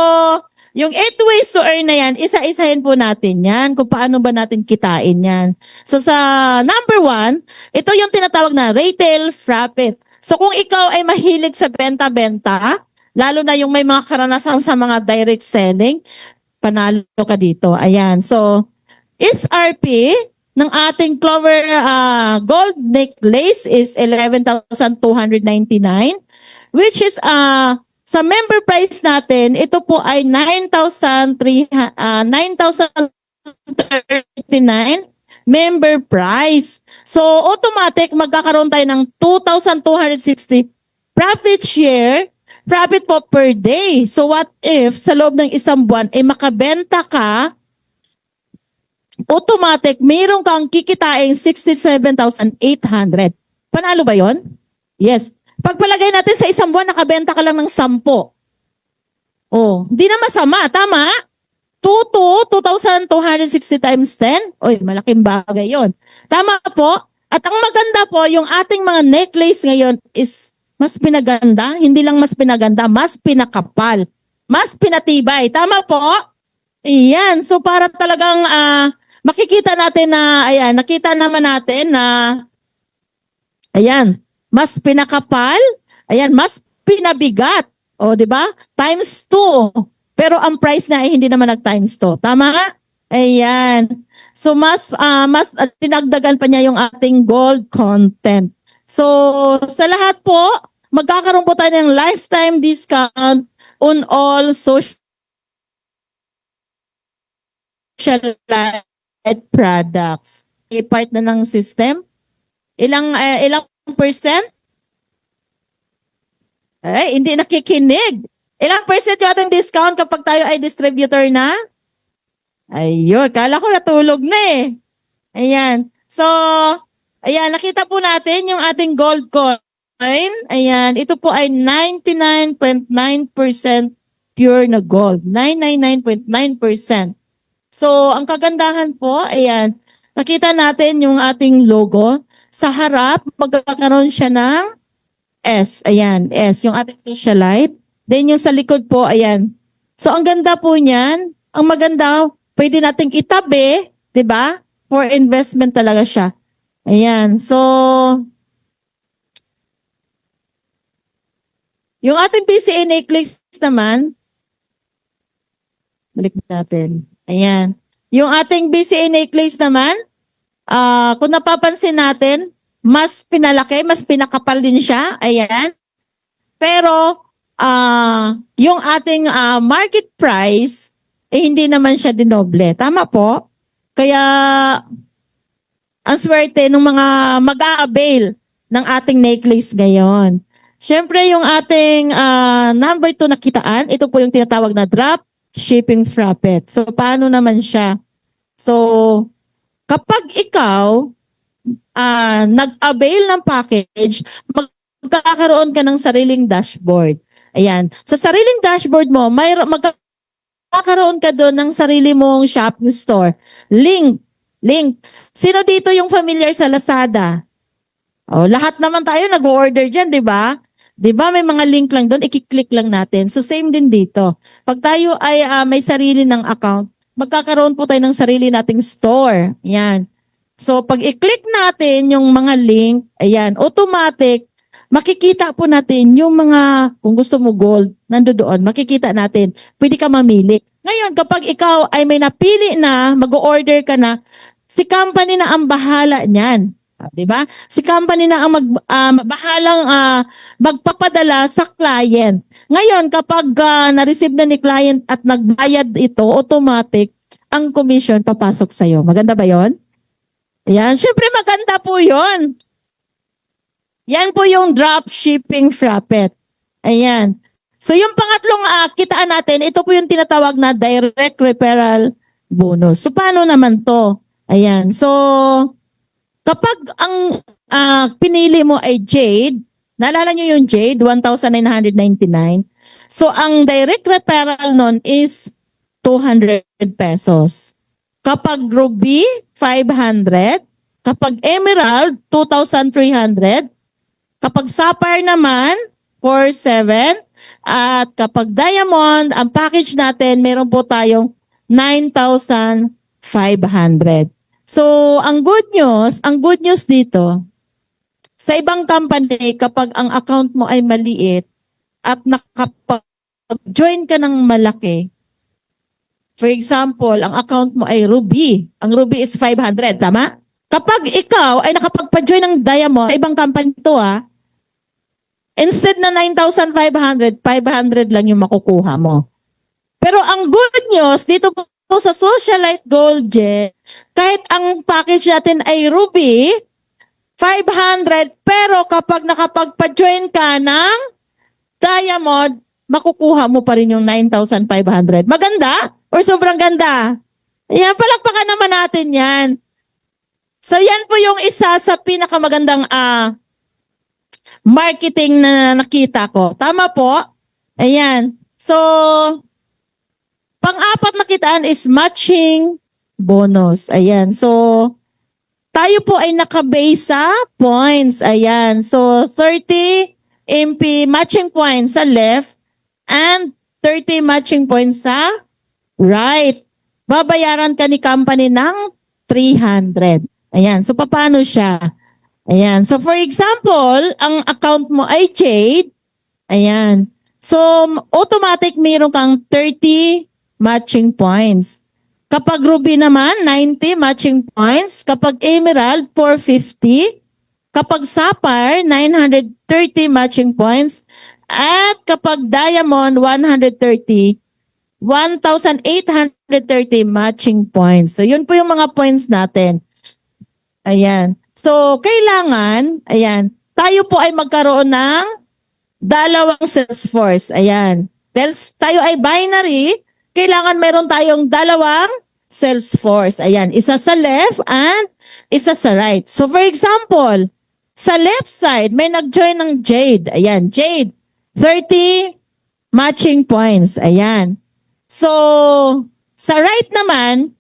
yung 8 ways to earn na yan, isa-isahin po natin yan. Kung paano ba natin kitain yan. So, sa number 1, ito yung tinatawag na retail profit. So, kung ikaw ay mahilig sa benta-benta, lalo na yung may mga karanasan sa mga direct selling, panalo ka dito. Ayan. So, SRP ng ating Clover gold necklace is 11,299, which is sa member price natin, ito po ay 9,039 member price. So, automatic, magkakaroon tayo ng 2,260 profit share, profit po per day. So, what if sa loob ng isang buwan, makabenta ka, automatic, mayroon kang kikitain 67,800. Panalo ba yon? Yes. Pagpalagay natin sa isang buwan, nakabenta ka lang ng 10. Oh, hindi na masama. Tama? 2,260 times 10. Oy, malaking bagay yon. Tama po. At ang maganda po, yung ating mga necklace ngayon is mas pinaganda. Hindi lang mas pinaganda, mas pinakapal. Mas pinatibay. Tama po? Iyan. So, para talagang makikita natin na, ayan, nakita naman natin na, ayan, mas pinakapal, ayan, mas pinabigat. O, di ba? Times 2. Pero ang price na ay hindi naman nag-times 2. Tama ka? Ayan. So, mas tinagdagan pa niya yung ating gold content. So, sa lahat po, magkakaroon po tayo ng lifetime discount on all social light products. I-part na ng system. Ilang percent? Ay, hindi nakikinig. Ilang percent yung ating discount kapag tayo ay distributor na? Ayun, kala ko natulog na eh. Ayan. So, ayan, nakita po natin yung ating gold coin. Ayan, ito po ay 99.9% pure na gold. 999.9%. So, ang kagandahan po, ayan, nakita natin yung ating logo. Sa harap, magkakaroon siya ng S. Ayan, S, yung ating socialite. Then yung sa likod po, ayan. So, ang ganda po niyan. Ang maganda, pwede nating itabi, di ba? For investment talaga siya. Ayan. So, yung ating PCA necklace naman, balik natin. Ayan. Yung ating PCA necklace naman, kung napapansin natin, mas pinalaki, mas pinakapal din siya. Ayan. Pero, yung ating market price, hindi naman siya dinoble. Tama po? Kaya, ang swerte ng mga mag-a-avail ng ating necklace ngayon. Siyempre, yung ating number 2 na kitaan, ito po yung tinatawag na drop shipping profit. So, paano naman siya? So, kapag ikaw nag-avail ng package, magkakaroon ka ng sariling dashboard. Ayan. Sa sariling dashboard mo, magkakaroon ka doon ng sarili mong shopping store. Link. Sino dito yung familiar sa Lazada? Oh, lahat naman tayo nag-order dyan, di ba? Di ba may mga link lang doon, i-click lang natin. So same din dito. Pag tayo ay may sarili ng account, magkakaroon po tayo ng sarili nating store. Yan. So pag i-click natin yung mga link, ayan, automatic, makikita po natin yung mga, kung gusto mo gold, nandoon, makikita natin. Pwede ka mamili. Ngayon, kapag ikaw ay may napili na, mag-order ka na, si company na ang bahala niyan. 'Di ba? Si company na ang bahalang magpapadala sa client. Ngayon, kapag na-receive na ni client at nagbayad ito, automatic ang commission papasok sa iyo. Maganda ba 'yon? Ayan, syempre maganda po 'yon. Yan po yung drop shipping profit. Ayan. So yung pangatlong kitaan natin, ito po yung tinatawag na direct referral bonus. So paano naman to? Ayan. So kapag ang pinili mo ay Jade, naalala nyo yung Jade, 1,999. So ang direct referral nun is 200 pesos. Kapag Ruby, 500. Kapag Emerald, 2,300. Kapag Sapphire naman, 4,700. At kapag Diamond, ang package natin, meron po tayong 9,500. So, ang good news dito, sa ibang company, kapag ang account mo ay maliit at nakapag-join ka ng malaki, for example, ang account mo ay Ruby. Ang Ruby is 500, tama? Kapag ikaw ay nakapagpa-join ng Diamond, sa ibang company to instead na 9,500, 500 lang yung makukuha mo. Pero ang good news, dito po sa Socialite Gold Gem, kahit ang package natin ay Ruby, 500, pero kapag nakapagpa-join ka ng Diamond, makukuha mo pa rin yung 9,500. Maganda? Or sobrang ganda? Ayan, palakpakan naman natin yan. So yan po yung isa sa pinakamagandang marketing na nakita ko. Tama po? Ayan. So, pang-apat na kitaan is matching bonus. Ayan. So, tayo po ay nakabase sa points. Ayan. So, 30 MP matching points sa left and 30 matching points sa right. Babayaran ka ni company ng 300. Ayan. So, paano siya? Ayan. So, for example, ang account mo ay Jade. Ayan. So, automatic mayroon kang 30 matching points. Kapag Ruby naman, 90 matching points. Kapag Emerald, 450. Kapag Sapphire, 930 matching points. At kapag Diamond, 130, 1,830 matching points. So, yun po yung mga points natin. Ayan. So, kailangan, ayan, tayo po ay magkaroon ng dalawang sales force. Ayan. Dahil tayo ay binary, kailangan meron tayong dalawang sales force. Ayan. Isa sa left and isa sa right. So, for example, sa left side, may nag-join ng Jade. Ayan. Jade, 30 matching points. Ayan. So, sa right naman,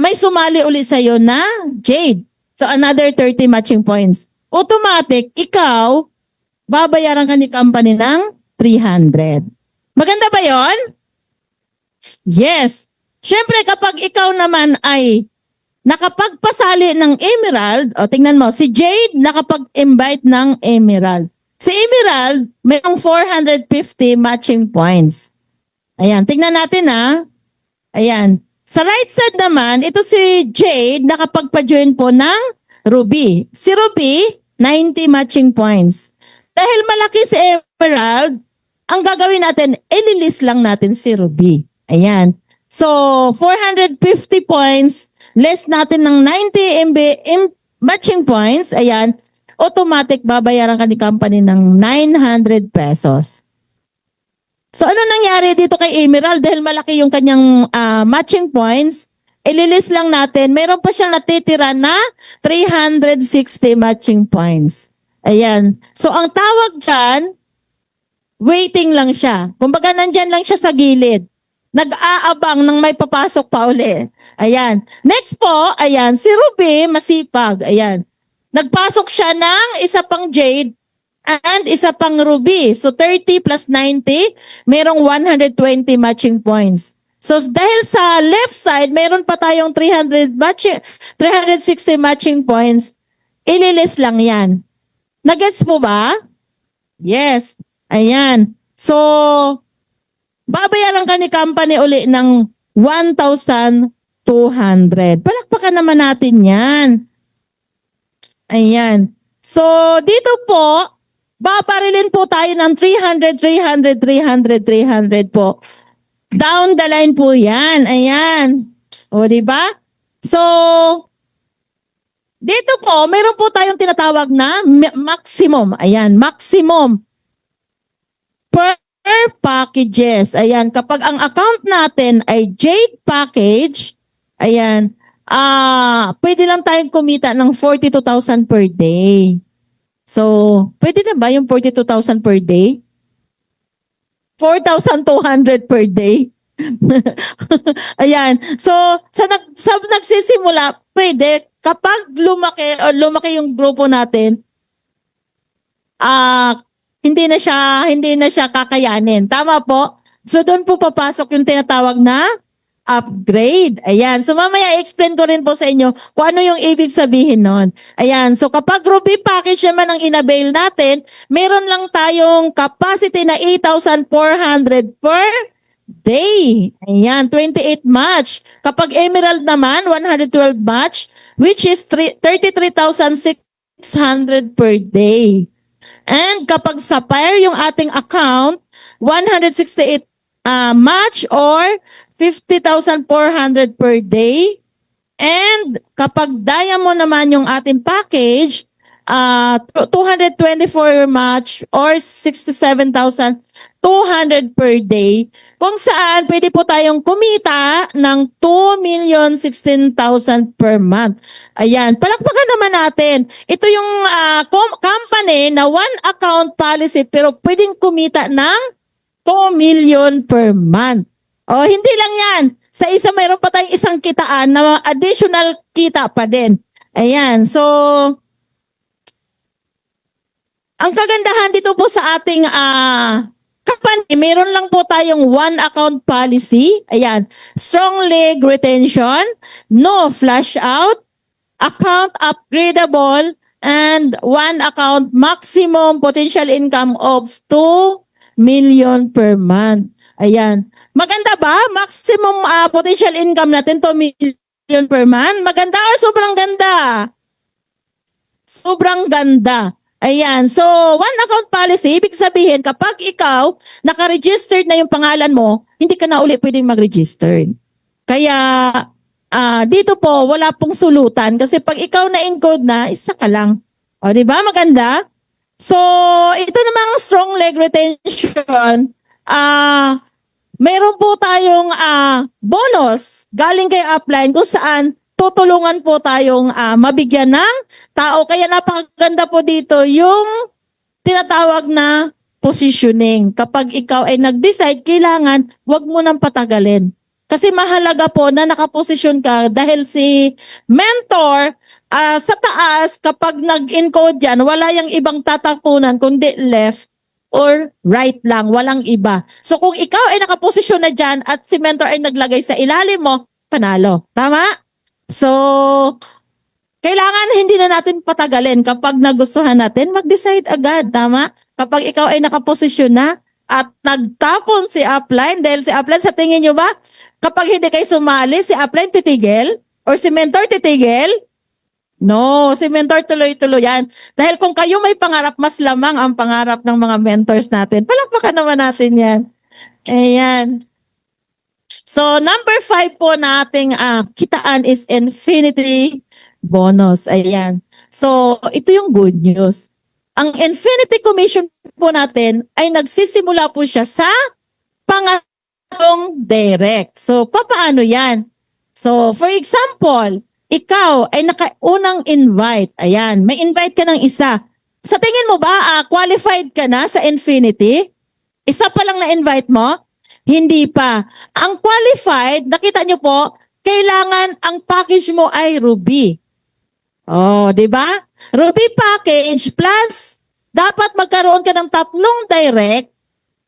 may sumali ulit sa'yo na Jade. So, another 30 matching points. Automatic, ikaw, babayaran ka ni company ng 300. Maganda ba yon? Yes. Siyempre, kapag ikaw naman ay nakapagpasali ng Emerald, o tingnan mo, si Jade nakapag-invite ng Emerald. Si Emerald, mayroong 450 matching points. Ayan, tingnan natin Ayan. Sa right side naman, ito si Jade nakapagpa-join po ng Ruby. Si Ruby, 90 matching points. Dahil malaki si Emerald, ang gagawin natin, ililist lang natin si Ruby. Ayan. So, 450 points, less natin ng 90 matching points. Ayan. Automatic babayaran ka ni company ng 900 pesos. So, ano nangyari dito kay Emerald? Dahil malaki yung kanyang matching points, ililis lang natin, meron pa siyang natitira na 360 matching points. Ayan. So, ang tawag dyan, waiting lang siya. Kumbaga, nandyan lang siya sa gilid. Nag-aabang ng may papasok pa uli. Ayan. Next po, ayan, si Ruby, masipag. Ayan. Nagpasok siya ng isa pang Jade, and isa pang Ruby. So 30 plus 90, merong 120 matching points. So dahil sa left side, meron pa tayong 360 matching points. Ililis lang yan. Nagets mo ba? Yes. Ayan. So, babayaran ka ni company uli ng 1,200. Palakpakan naman natin yan. Ayan. So, dito po, babarilin po tayo ng 300, 300, 300, 300 po. Down the line po yan. Ayan. O, di ba? So, dito po, meron po tayong tinatawag na maximum. Ayan, maximum per packages. Ayan, kapag ang account natin ay Jade package, ayan, pwede lang tayong kumita ng 42,000 per day. So, pwede na ba yung 42,000 per day? 4,200 per day? Ayan. So, sa nagsisimula, pwede, kapag lumaki yung grupo natin, hindi na siya kakayanin. Tama po? So, doon po papasok yung tinatawag na upgrade. Ayan. So, mamaya explain ko rin po sa inyo kung ano yung ibig sabihin nun. Ayan. So, kapag Ruby package naman ang inavail natin, meron lang tayong capacity na 8,400 per day. Ayan. 28 match. Kapag Emerald naman, 112 match, which is 33,600 per day. And kapag Sapphire yung ating account, 168 match or 50,400 per day. And kapag Diamond naman yung ating package, 224 match or 67,200 per day. Kung saan pwede po tayong kumita ng 2,016,000 per month. Ayan, palakpakan naman natin. Ito yung company na one account policy pero pwedeng kumita ng 2 million per month. O, hindi lang yan. Sa isa, mayroon pa tayong isang kitaan na additional kita pa din. Ayan. So, ang kagandahan dito po sa ating company, mayroon lang po tayong one account policy. Ayan. Strong leg retention, no flash out, account upgradable, and one account maximum potential income of 2 million per month. Ayan. Maganda ba? Maximum potential income natin 2 million per month. Maganda or sobrang ganda? Sobrang ganda. Ayan. So, one account policy, ibig sabihin, kapag ikaw, naka-registered na yung pangalan mo, hindi ka na uli pwedeng mag-register. Kaya, dito po, wala pong sulutan. Kasi pag ikaw na-encode na, isa ka lang. O, di ba? Maganda? So, ito namang strong leg retention, meron po tayong bonus galing kay upline kung saan tutulungan po tayong mabigyan ng tao. Kaya napakaganda po dito yung tinatawag na positioning. Kapag ikaw ay nag-decide, kailangan wag mo nang patagalin. Kasi mahalaga po na nakaposisyon ka dahil si mentor sa taas, kapag nag-encode yan, wala yung ibang tatakunan kundi left or right lang, walang iba. So kung ikaw ay nakaposisyon na dyan at si mentor ay naglagay sa ilalim mo, panalo. Tama? So, kailangan hindi na natin patagalin. Kapag nagustuhan natin, mag-decide agad. Tama? Kapag ikaw ay nakaposisyon na at nagtapon si upline, dahil si upline, sa tingin nyo ba, kapag hindi kayo sumali, si upline titigil? Or si mentor titigil? No, si mentor tuloy-tuloy yan. Dahil kung kayo may pangarap, mas lamang ang pangarap ng mga mentors natin. Palakpakan naman natin yan. Ayan. So, number 5 po na ating kitaan is infinity bonus. Ayan. So, ito yung good news. Ang infinity commission po natin ay nagsisimula po siya sa pangatlong direct. So, papaano yan? So, for example, ikaw ay nakaunang invite. Ayan, may invite ka ng isa. Sa tingin mo ba, qualified ka na sa Infinity? Isa pa lang na-invite mo? Hindi pa. Ang qualified, nakita nyo po, kailangan ang package mo ay Ruby. Oh, di ba? Ruby package plus, dapat magkaroon ka ng 3 direct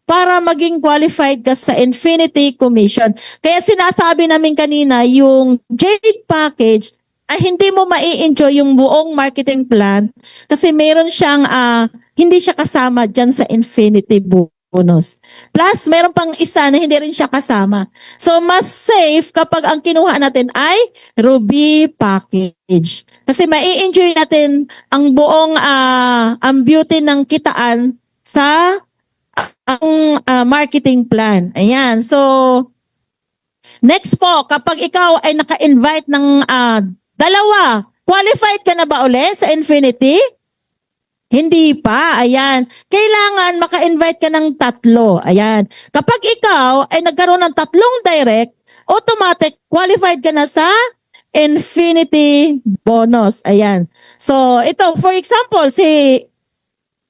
para maging qualified ka sa Infinity Commission. Kaya sinasabi namin kanina, yung Jade package, ay hindi mo mai-enjoy yung buong marketing plan kasi meron siyang, hindi siya kasama dyan sa Infinity bonus. Plus, meron pang isa na hindi rin siya kasama. So, mas safe kapag ang kinuha natin ay Ruby package. Kasi mai-enjoy natin ang buong ang beauty ng kitaan sa ang marketing plan. Ayan. So, next po, kapag ikaw ay naka-invite ng dalawa, qualified ka na ba uli sa Infinity? Hindi pa. Ayan. Kailangan maka-invite ka ng tatlo. Ayan. Kapag ikaw ay nagkaroon ng tatlong direct, automatic qualified ka na sa Infinity bonus. Ayan. So, ito, for example, si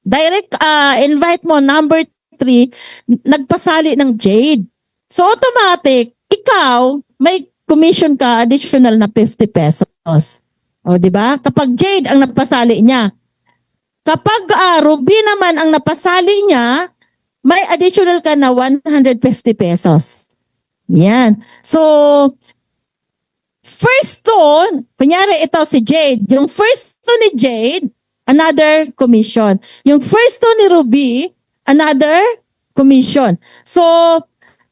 direct invite mo, number 3, nagpasali ng Jade. So, automatic, ikaw, may commission ka, additional na 50 pesos. O, di ba? Kapag Jade ang napasali niya. Kapag Ruby naman ang napasali niya, may additional ka na 150 pesos. Yan. So, first two, kunyari ito si Jade. Yung first two ni Jade, another commission. Yung first two ni Ruby, another commission. So,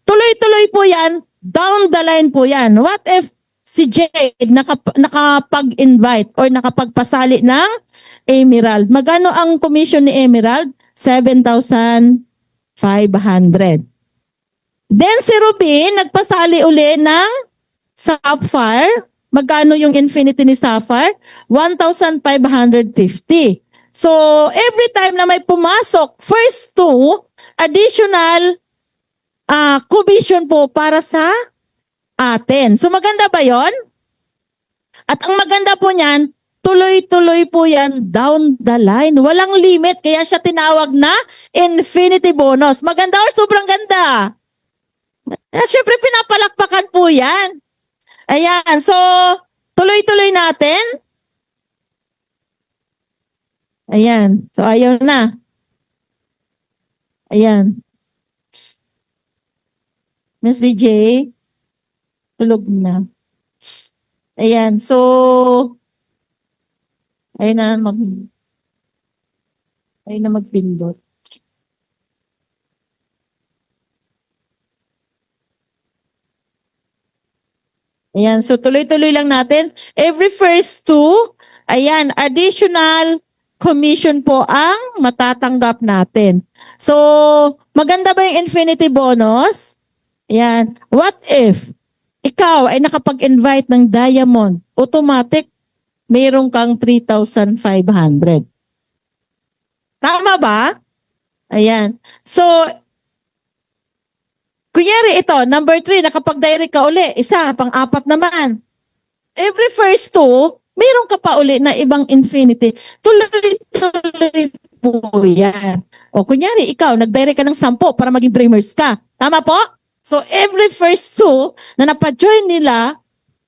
tuloy-tuloy po yan, down the line po yan. What if si Jade nakapag-invite or nakapagpasali ng Emerald? Magano ang commission ni Emerald? 7,500. Then si Ruby, nagpasali uli ng Sapphire. Magkano yung Infinity ni Sapphire? 1,550. So, every time na may pumasok, first two, additional commission po para sa atin. So, maganda ba yon? At ang maganda po niyan, tuloy-tuloy po yan down the line. Walang limit, kaya siya tinawag na Infinity Bonus. Maganda or sobrang ganda? At syempre, pinapalakpakan po yan. Ayan, so, tuloy-tuloy natin. Ayan, so ayaw na. Ayan. Miss DJ, tulog na. Ayan, so, ayun na magpindot. Ayan, so tuloy-tuloy lang natin. Every first two, ayan, additional commission po ang matatanggap natin. So, maganda ba yung Infinity Bonus? Ayan, what if ikaw ay nakapag-invite ng Diamond, automatic, mayroon kang 3,500. Tama ba? Ayan. So, kunyari ito, number 3, nakapag-direct ka uli. Isa, pang-4 naman. Every first two, mayroon ka pa uli na ibang Infinity. Tuloy-tuloy po yan. O kunyari, ikaw, nag-direct ka ng 10 para maging dreamers ka. Tama po? So, every first two na napajoin nila,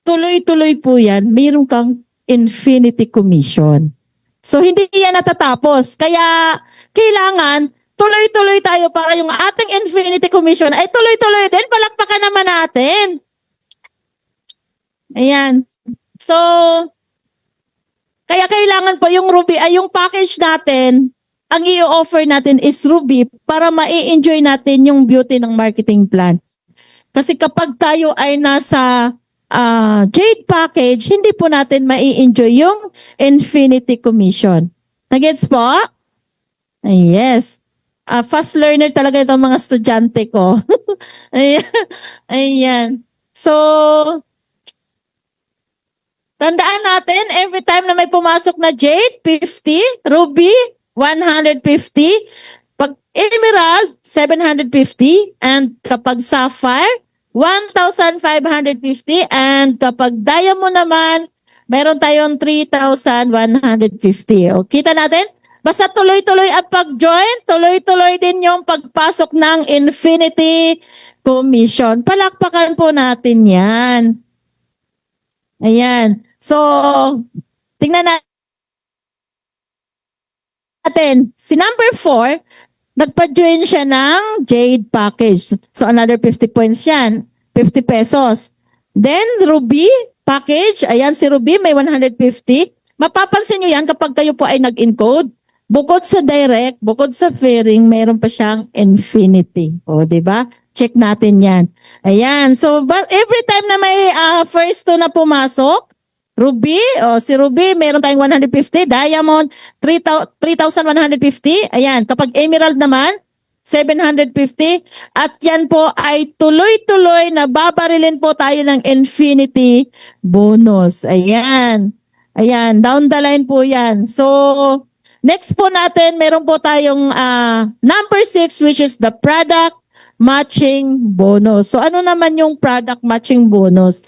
tuloy-tuloy po yan, mayroon kang Infinity Commission. So, hindi yan natatapos. Kaya, kailangan, tuloy-tuloy tayo para yung ating Infinity Commission ay tuloy-tuloy din. Palakpakan naman natin. Ayan. So, kaya kailangan po yung Ruby, ay yung package natin, ang i-offer natin is Ruby para ma-enjoy natin yung beauty ng marketing plan. Kasi kapag tayo ay nasa Jade package, hindi po natin ma-enjoy yung Infinity Commission. Nagets po? Yes. Fast learner talaga itong mga estudyante ko. Ayan. Ayan. So, tandaan natin, every time na may pumasok na Jade, 50, Ruby, 150, pag Emerald, 750, and kapag Sapphire, 1,550, and kapag Diamond naman, meron tayong 3,150. O, kita natin? Basta tuloy-tuloy ang pag-join, tuloy-tuloy din yung pagpasok ng Infinity Commission. Palakpakan po natin yan. Ayan. So, tingnan natin. Si number 4, nagpa-join siya ng Jade package. So, another 50 points yan. 50 pesos. Then, Ruby package. Ayan, si Ruby may 150. Mapapansin nyo yan kapag kayo po ay nag-encode. Bukod sa direct, bukod sa fairing, mayroon pa siyang Infinity. O, diba? Check natin yan. Ayan. So, but every time na may first two na pumasok, Ruby, si Ruby, meron tayong 150. Diamond, 3,150. Ayan, kapag emerald naman, 750. At yan po ay tuloy-tuloy na babarilin po tayo ng infinity bonus. Ayan. Ayan, down the line po yan. So, next po natin, meron po tayong number 6, which is the product matching bonus. So ano naman yung product matching bonus?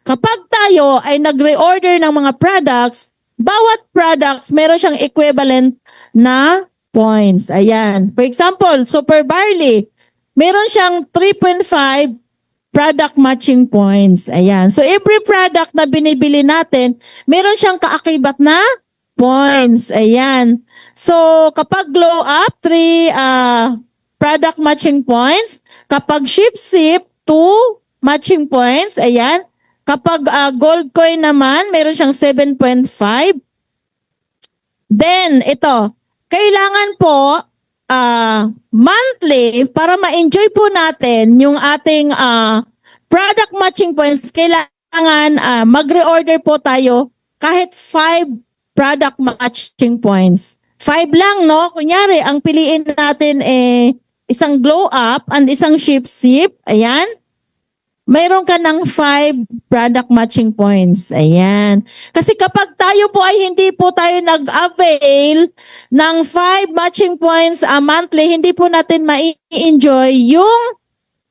Kapag tayo ay nag-reorder ng mga products, bawat products meron siyang equivalent na points. Ayan. For example, Super Barley, meron siyang 3.5 product matching points. Ayan. So every product na binibili natin, meron siyang kaakibat na points. Ayan. So kapag glow up, 3 product matching points. Kapag ship, 2 matching points. Ayan. Kapag gold coin naman, meron siyang 7.5. Then, ito. Kailangan po monthly, para ma-enjoy po natin yung ating product matching points, kailangan mag-reorder po tayo kahit 5 product matching points. 5 lang, no? Kunyari, ang piliin natin isang glow up and isang ship. Ayan. Mayroon ka ng 5 product matching points. Ayan. Kasi kapag tayo po ay hindi po tayo nag-avail ng 5 matching points monthly, hindi po natin ma-enjoy yung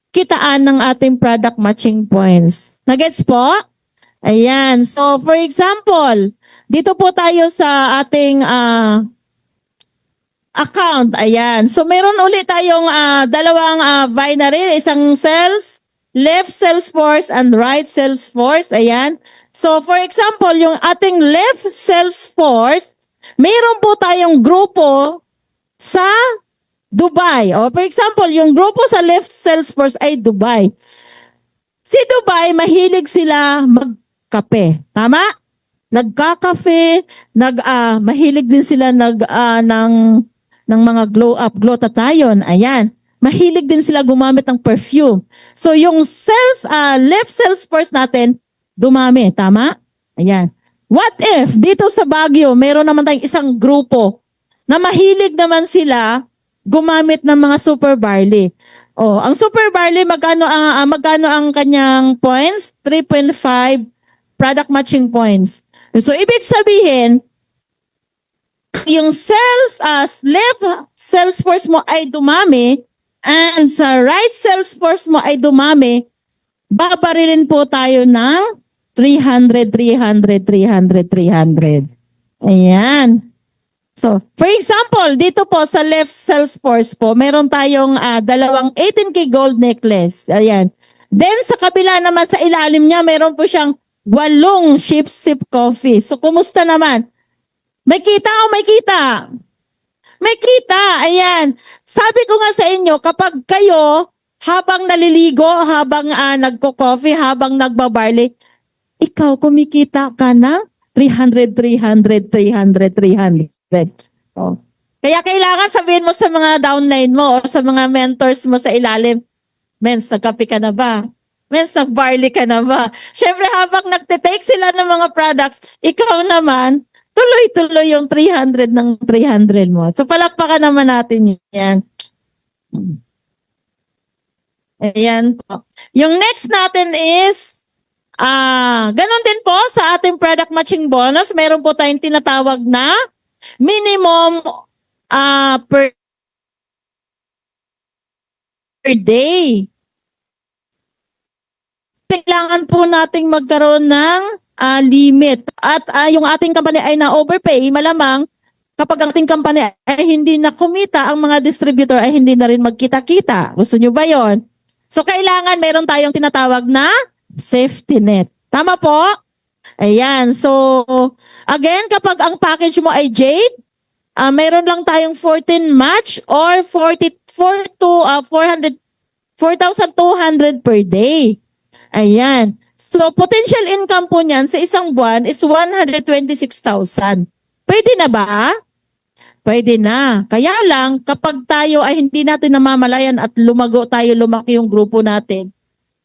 kitaan ng ating product matching points. Nagets po? Ayan. So, for example, dito po tayo sa ating account. Ayan. So, meron ulit tayong dalawang binary. Isang cells, left Salesforce and right Salesforce. Ayan. So, for example, yung ating left Salesforce, meron po tayong grupo sa Dubai. O, for example, yung grupo sa left Salesforce ay Dubai. Si Dubai, mahilig sila magkape. Tama? Nagkakape, mahilig din sila ng mga glow up, glutathione. Ayan. Mahilig din sila gumamit ng perfume. So yung left Salesforce natin, dumami. Tama? Ayan. What if dito sa Baguio, meron naman tayong isang grupo na mahilig naman sila gumamit ng mga Super Barley. Oh, ang Super Barley, magkano ang kanyang points? 3.5 product matching points. So ibig sabihin, yung left Salesforce mo ay dumami and sa right Salesforce mo ay dumami, babarilin po tayo ng 300. Ayan. So, for example, dito po sa left Salesforce po, meron tayong dalawang 18K gold necklace. Ayan. Then sa kabila naman, sa ilalim niya, meron po siyang 8 sip coffee. So, kumusta naman? May kita o may kita? May kita. Ayan. Sabi ko nga sa inyo, kapag kayo, habang naliligo, habang nagko-coffee, habang nagbabarley, ikaw kumikita ka na 300. Oh. Kaya kailangan sabihin mo sa mga downline mo o sa mga mentors mo sa ilalim, Mens, nagkape ka na ba? Mens, nagbarley ka na ba? Siyempre, habang nagtitake sila ng mga products, ikaw naman, tuloy-tuloy yung 300 ng 300 mo. So, palakpakan naman natin yan. Ayan po. Yung next natin is, ganun din po sa ating product matching bonus. Meron po tayong tinatawag na minimum per day. Kailangan po nating magkaroon ng limit. At yung ating company ay na-overpay, malamang kapag ang ating company ay hindi na kumita, ang mga distributor ay hindi na rin magkita-kita. Gusto nyo ba yon? So, kailangan meron tayong tinatawag na safety net. Tama po? Ayan. So, again, kapag ang package mo ay Jade, meron lang tayong 14 match or 4,200 per day. Ayan. So, potential income po niyan sa isang buwan is 126,000. Pwede na ba? Pwede na. Kaya lang, kapag tayo ay hindi natin namamalayan at lumaki yung grupo natin,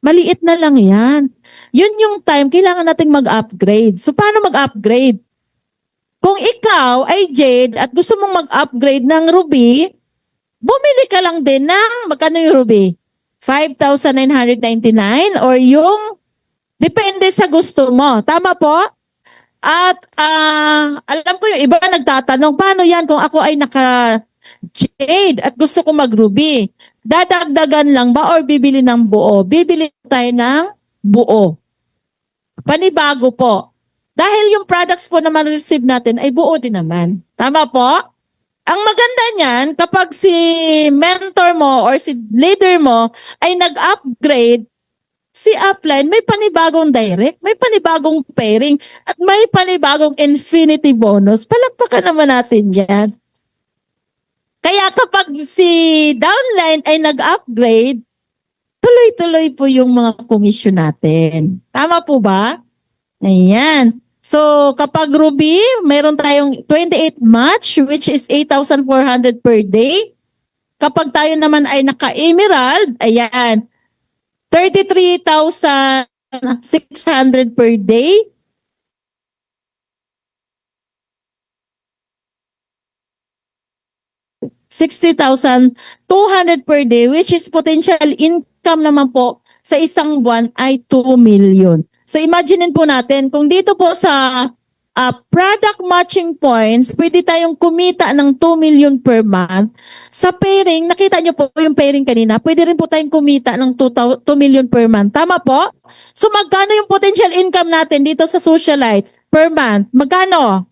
Maliit na lang yan. Yun yung time, kailangan nating mag-upgrade. So, paano mag-upgrade? Kung ikaw ay Jade at gusto mong mag-upgrade ng Ruby, bumili ka lang din ng, magkano yung Ruby? 5,999 or yung, depende sa gusto mo. Tama po? At alam ko yung iba nagtatanong, paano yan kung ako ay naka-Jade at gusto ko mag-Ruby? Dadagdagan lang ba or bibili ng buo? Bibili tayo ng buo. Panibago po. Dahil yung products po na ma-receive natin ay buo din naman. Tama po? Ang maganda niyan, kapag si mentor mo or si leader mo ay nag-upgrade, si upline may panibagong direct, may panibagong pairing, at may panibagong infinity bonus. Palakpakan naman natin yan. Kaya kapag si downline ay nag-upgrade, tuloy-tuloy po yung mga commission natin. Tama po ba? Ayan. So, kapag Ruby, meron tayong 28 match, which is 8,400 per day. Kapag tayo naman ay naka-emerald, ayan, 33,600 per day. $60,200 per day, which is potential income naman po sa isang buwan ay 2 million. So imaginein po natin, kung dito po sa product matching points, pwede tayong kumita ng 2 million per month. Sa pairing, nakita nyo po yung pairing kanina, pwede rin po tayong kumita ng 2 million per month. Tama po? So magkano yung potential income natin dito sa Socialite per month? Magkano?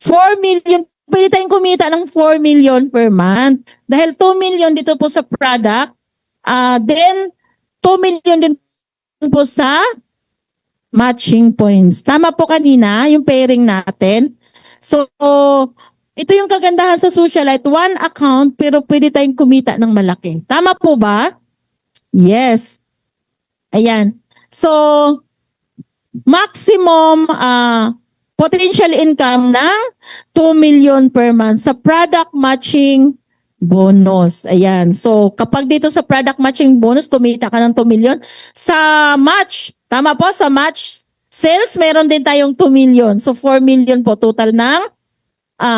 4 million. Pwede tayong kumita ng 4 million per month. Dahil 2 million dito po sa product, then 2 million din po sa matching points. Tama po kanina, yung pairing natin. So, ito yung kagandahan sa Socialite. One account, pero pwede tayong kumita ng malaki. Tama po ba? Yes. Ayan. So, maximum potential income ng 2 million per month sa product matching bonus. Ayan. So, kapag dito sa product matching bonus, kumita ka ng 2 million. Sa match, tama po, sa match sales, meron din tayong 2 million. So, 4 million po total ng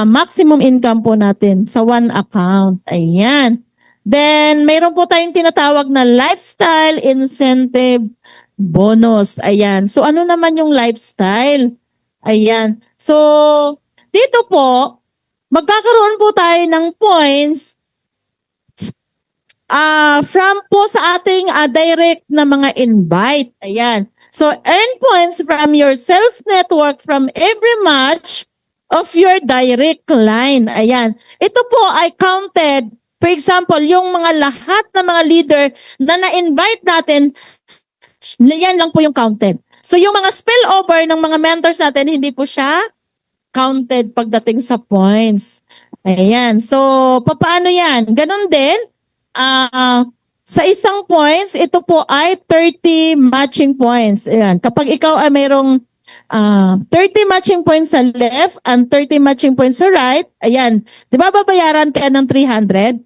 maximum income po natin sa one account. Ayan. Then, mayroon po tayong tinatawag na lifestyle incentive bonus. Ayan. So, ano naman yung lifestyle? Ayan. So, dito po, magkakaroon po tayo ng points from po sa ating direct na mga invite. Ayan. So, earn points from your sales network from every match of your direct line. Ayan. Ito po ay counted. For example, yung mga lahat ng mga leader na na-invite natin, yan lang po yung counted. So, yung mga spillover ng mga mentors natin, hindi po siya counted pagdating sa points. Ayan. So, paano yan? Ganon din, sa isang points, ito po ay 30 matching points. Ayan. Kapag ikaw ay mayroong 30 matching points sa left and 30 matching points sa right, ayan. Di ba babayaran ka ng 300?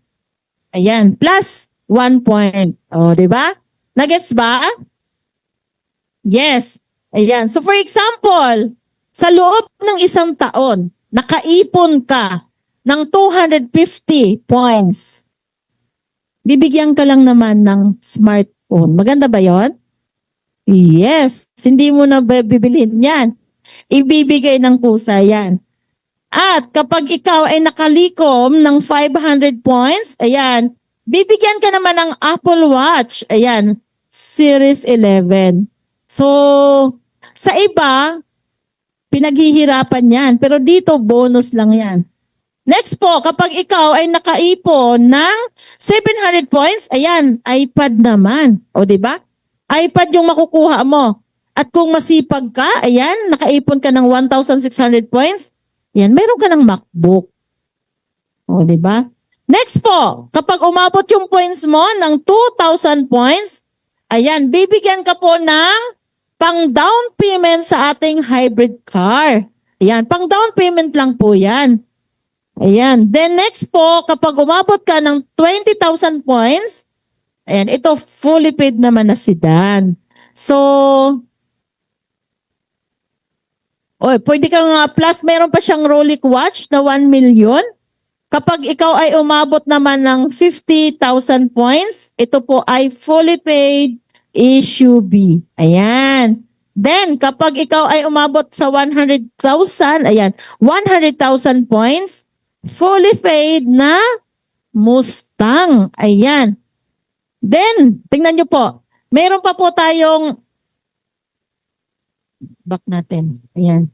Ayan. Plus 1 point. O, di ba? Nagets ba? Yes. Ayan. So for example, sa loob ng isang taon, nakaipon ka ng 250 points. Bibigyan ka lang naman ng smartphone. Maganda ba yon? Yes. Hindi mo na bibilhin yan. Ibibigay ng kusa yan. At kapag ikaw ay nakalikom ng 500 points, ayan, bibigyan ka naman ng Apple Watch. Ayan, Series 11. So, sa iba, pinaghihirapan yan. Pero dito, bonus lang yan. Next po, kapag ikaw ay nakaipon ng 700 points, ayan, iPad naman. O, diba? iPad yung makukuha mo. At kung masipag ka, ayan, nakaipon ka ng 1,600 points, ayan, meron ka ng MacBook. O, diba? Next po, kapag umabot yung points mo ng 2,000 points, ayan, bibigyan ka po ng pang down payment sa ating hybrid car. Ayan, pang down payment lang po yan. Ayan. Then next po, kapag umabot ka ng 20,000 points, Ayan, ito fully paid naman na si Dan. So, pwede kang plus meron pa siyang Rolex watch na 1 million. Kapag ikaw ay umabot naman ng 50,000 points, ito po ay fully paid issue B. Ayan. Then, kapag ikaw ay umabot sa 100,000, ayan, 100,000 points, fully paid na Mustang. Ayan. Then, tingnan nyo po, meron pa po tayong back natin. Ayan.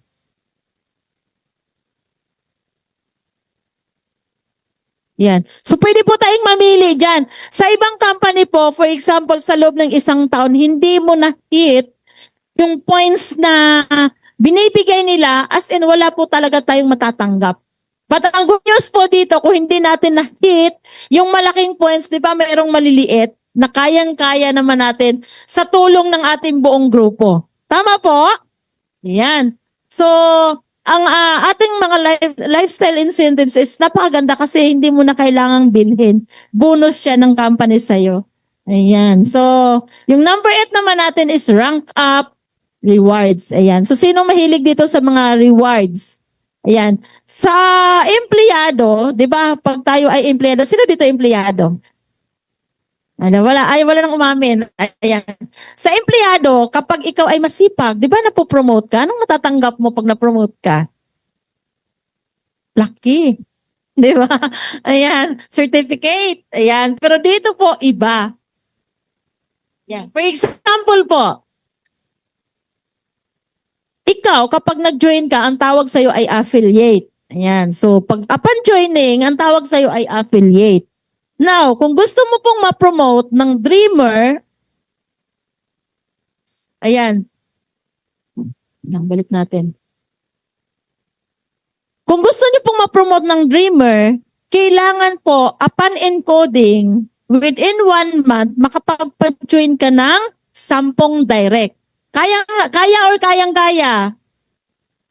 Yan. So, pwede po tayong mamili dyan. Sa ibang company po, for example, sa loob ng isang taon, hindi mo na-hit yung points na binibigay nila, as in wala po talaga tayong matatanggap. But ang good news po dito, kung hindi natin na-hit yung malaking points, di ba, mayroong maliliit na kayang-kaya naman natin sa tulong ng ating buong grupo. Tama po? Yan. So, ang ating mga lifestyle incentives is napakaganda kasi hindi mo na kailangang bilhin. Bonus siya ng company sa'yo. Ayan. So, yung number 8 naman natin is rank up rewards. Ayan. So, sino mahilig dito sa mga rewards? Ayan. Sa empleyado, di ba, pag tayo ay empleyado, sino dito empleyado? Ano, wala nang umamin. Ayan. Sa empleyado, kapag ikaw ay masipag, di ba napopromote ka? Anong matatanggap mo pag napromote ka? Lucky. Di ba? Ayan. Certificate. Ayan. Pero dito po, iba. Ayan. For example po, ikaw, kapag nag-join ka, ang tawag sa'yo ay affiliate. Ayan. So, pag upon joining, ang tawag sa'yo ay affiliate. Now, kung gusto mo pong ma-promote ng Dreamer, ayan. Balik natin. Kung gusto niyo pong ma-promote ng Dreamer, kailangan po, upon encoding, within 1 month, makapag-join ka ng 10 direct. Kaya or kayang-kaya?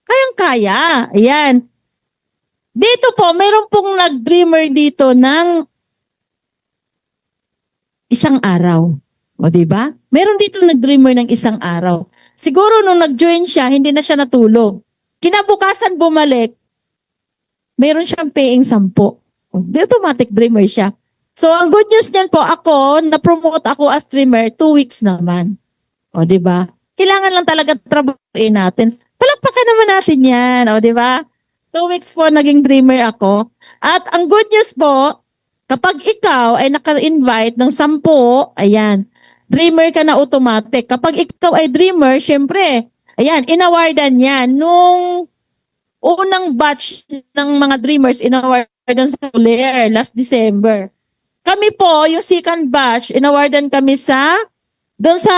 Kayang-kaya. Ayan. Dito po, mayroon pong nag-Dreamer dito ng 1 araw. O, diba? Meron dito nag-Dreamer ng 1 araw. Siguro nung nag-join siya, hindi na siya natulog. Kinabukasan bumalik, meron siyang paying 10. O, di automatic Dreamer siya. So, ang good news niyan po, ako, na-promote ako as Dreamer, 2 weeks naman. O, diba? Kailangan lang talaga trabahin natin. Palakpakan naman natin yan. O, diba? 2 weeks po naging Dreamer ako. At ang good news po, kapag ikaw ay naka-invite ng 10, ayan, Dreamer ka na automatic. Kapag ikaw ay Dreamer, syempre, ayan, inawardan yan. Nung unang batch ng mga Dreamers, inawardan sa Soler last December. Kami po, yung second batch, inawardan kami doon sa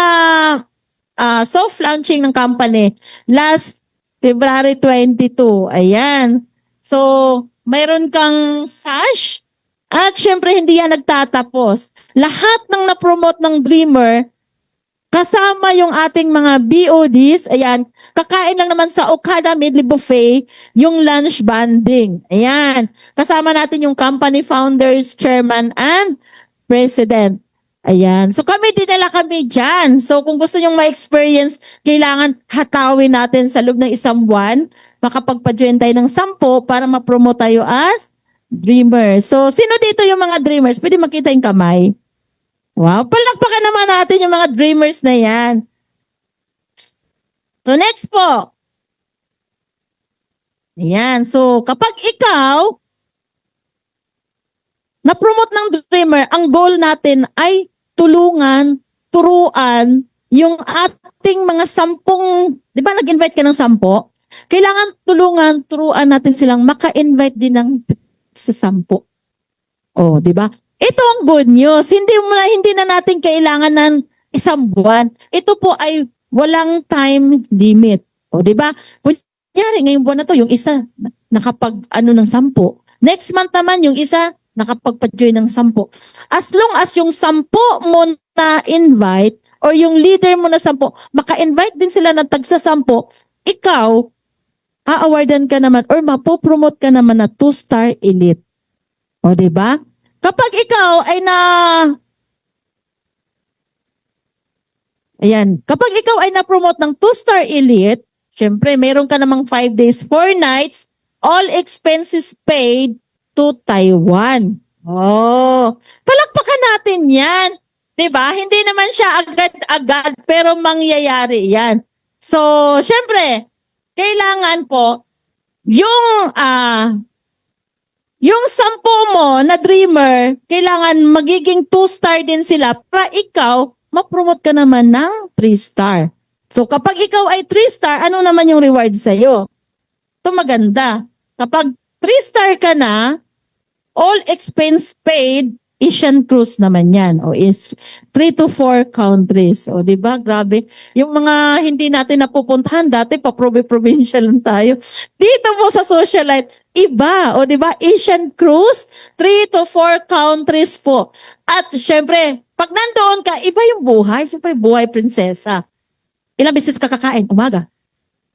soft launching ng company last February 22. Ayan. So, mayroon kang sash. At syempre, hindi yan nagtatapos. Lahat ng na-promote ng Dreamer, kasama yung ating mga BODs, ayan, kakain lang naman sa Okada Midley Buffet, yung lunch banding. Ayan, kasama natin yung company founders, chairman, and president. Ayan, so dinala kami dyan. So kung gusto nyong ma-experience, kailangan hatawin natin sa loob ng 1 buwan, makapagpa-join tayo ng 10 para ma-promote tayo as Dreamers. So, sino dito yung mga Dreamers? Pwede makita yung kamay. Wow, palakpakan naman natin yung mga Dreamers na yan. So, next po. Ayan. So, kapag ikaw na-promote ng Dreamer, ang goal natin ay turuan yung ating mga 10, di ba nag-invite ka ng 10? Kailangan turuan natin silang maka-invite din ng sa 10. Oh, di ba? Ito ang good news. Hindi na natin kailangan ng 1 buwan. Ito po ay walang time limit. Oh, di ba? Kunyari, ngayong buwan na to, yung isa ng 10. Next month naman, yung isa nakapagpa-join ng 10. As long as yung 10 mo na invite or yung leader mo na 10, maka-invite din sila ng tagsa 10, ikaw, a-awardan ka naman or mapopromote ka naman na 2-star elite. O, diba? Kapag ikaw ay Ayan. Kapag ikaw ay na-promote ng 2-star elite, syempre, meron ka namang 5 days, 4 nights, all expenses paid to Taiwan. Oh, palakpakan natin yan. 'Di ba? Hindi naman siya agad-agad, pero mangyayari yan. So, syempre, kailangan po, yung 10 mo na dreamer, kailangan magiging 2-star din sila para ikaw, ma-promote ka naman ng 3-star. So kapag ikaw ay 3-star, ano naman yung reward sa'yo? Ito maganda. Kapag 3-star ka na, all expense paid, Asian cruise naman yan. O is 3 to 4 countries. O di ba? Grabe. Yung mga hindi natin napupuntahan, dati pa-provincial lang tayo. Dito po sa socialite, iba. O di ba? Asian cruise, 3 to 4 countries po. At syempre, pag nandoon ka, iba yung buhay. Syempre, buhay prinsesa. Ilang beses ka kakain? Umaga.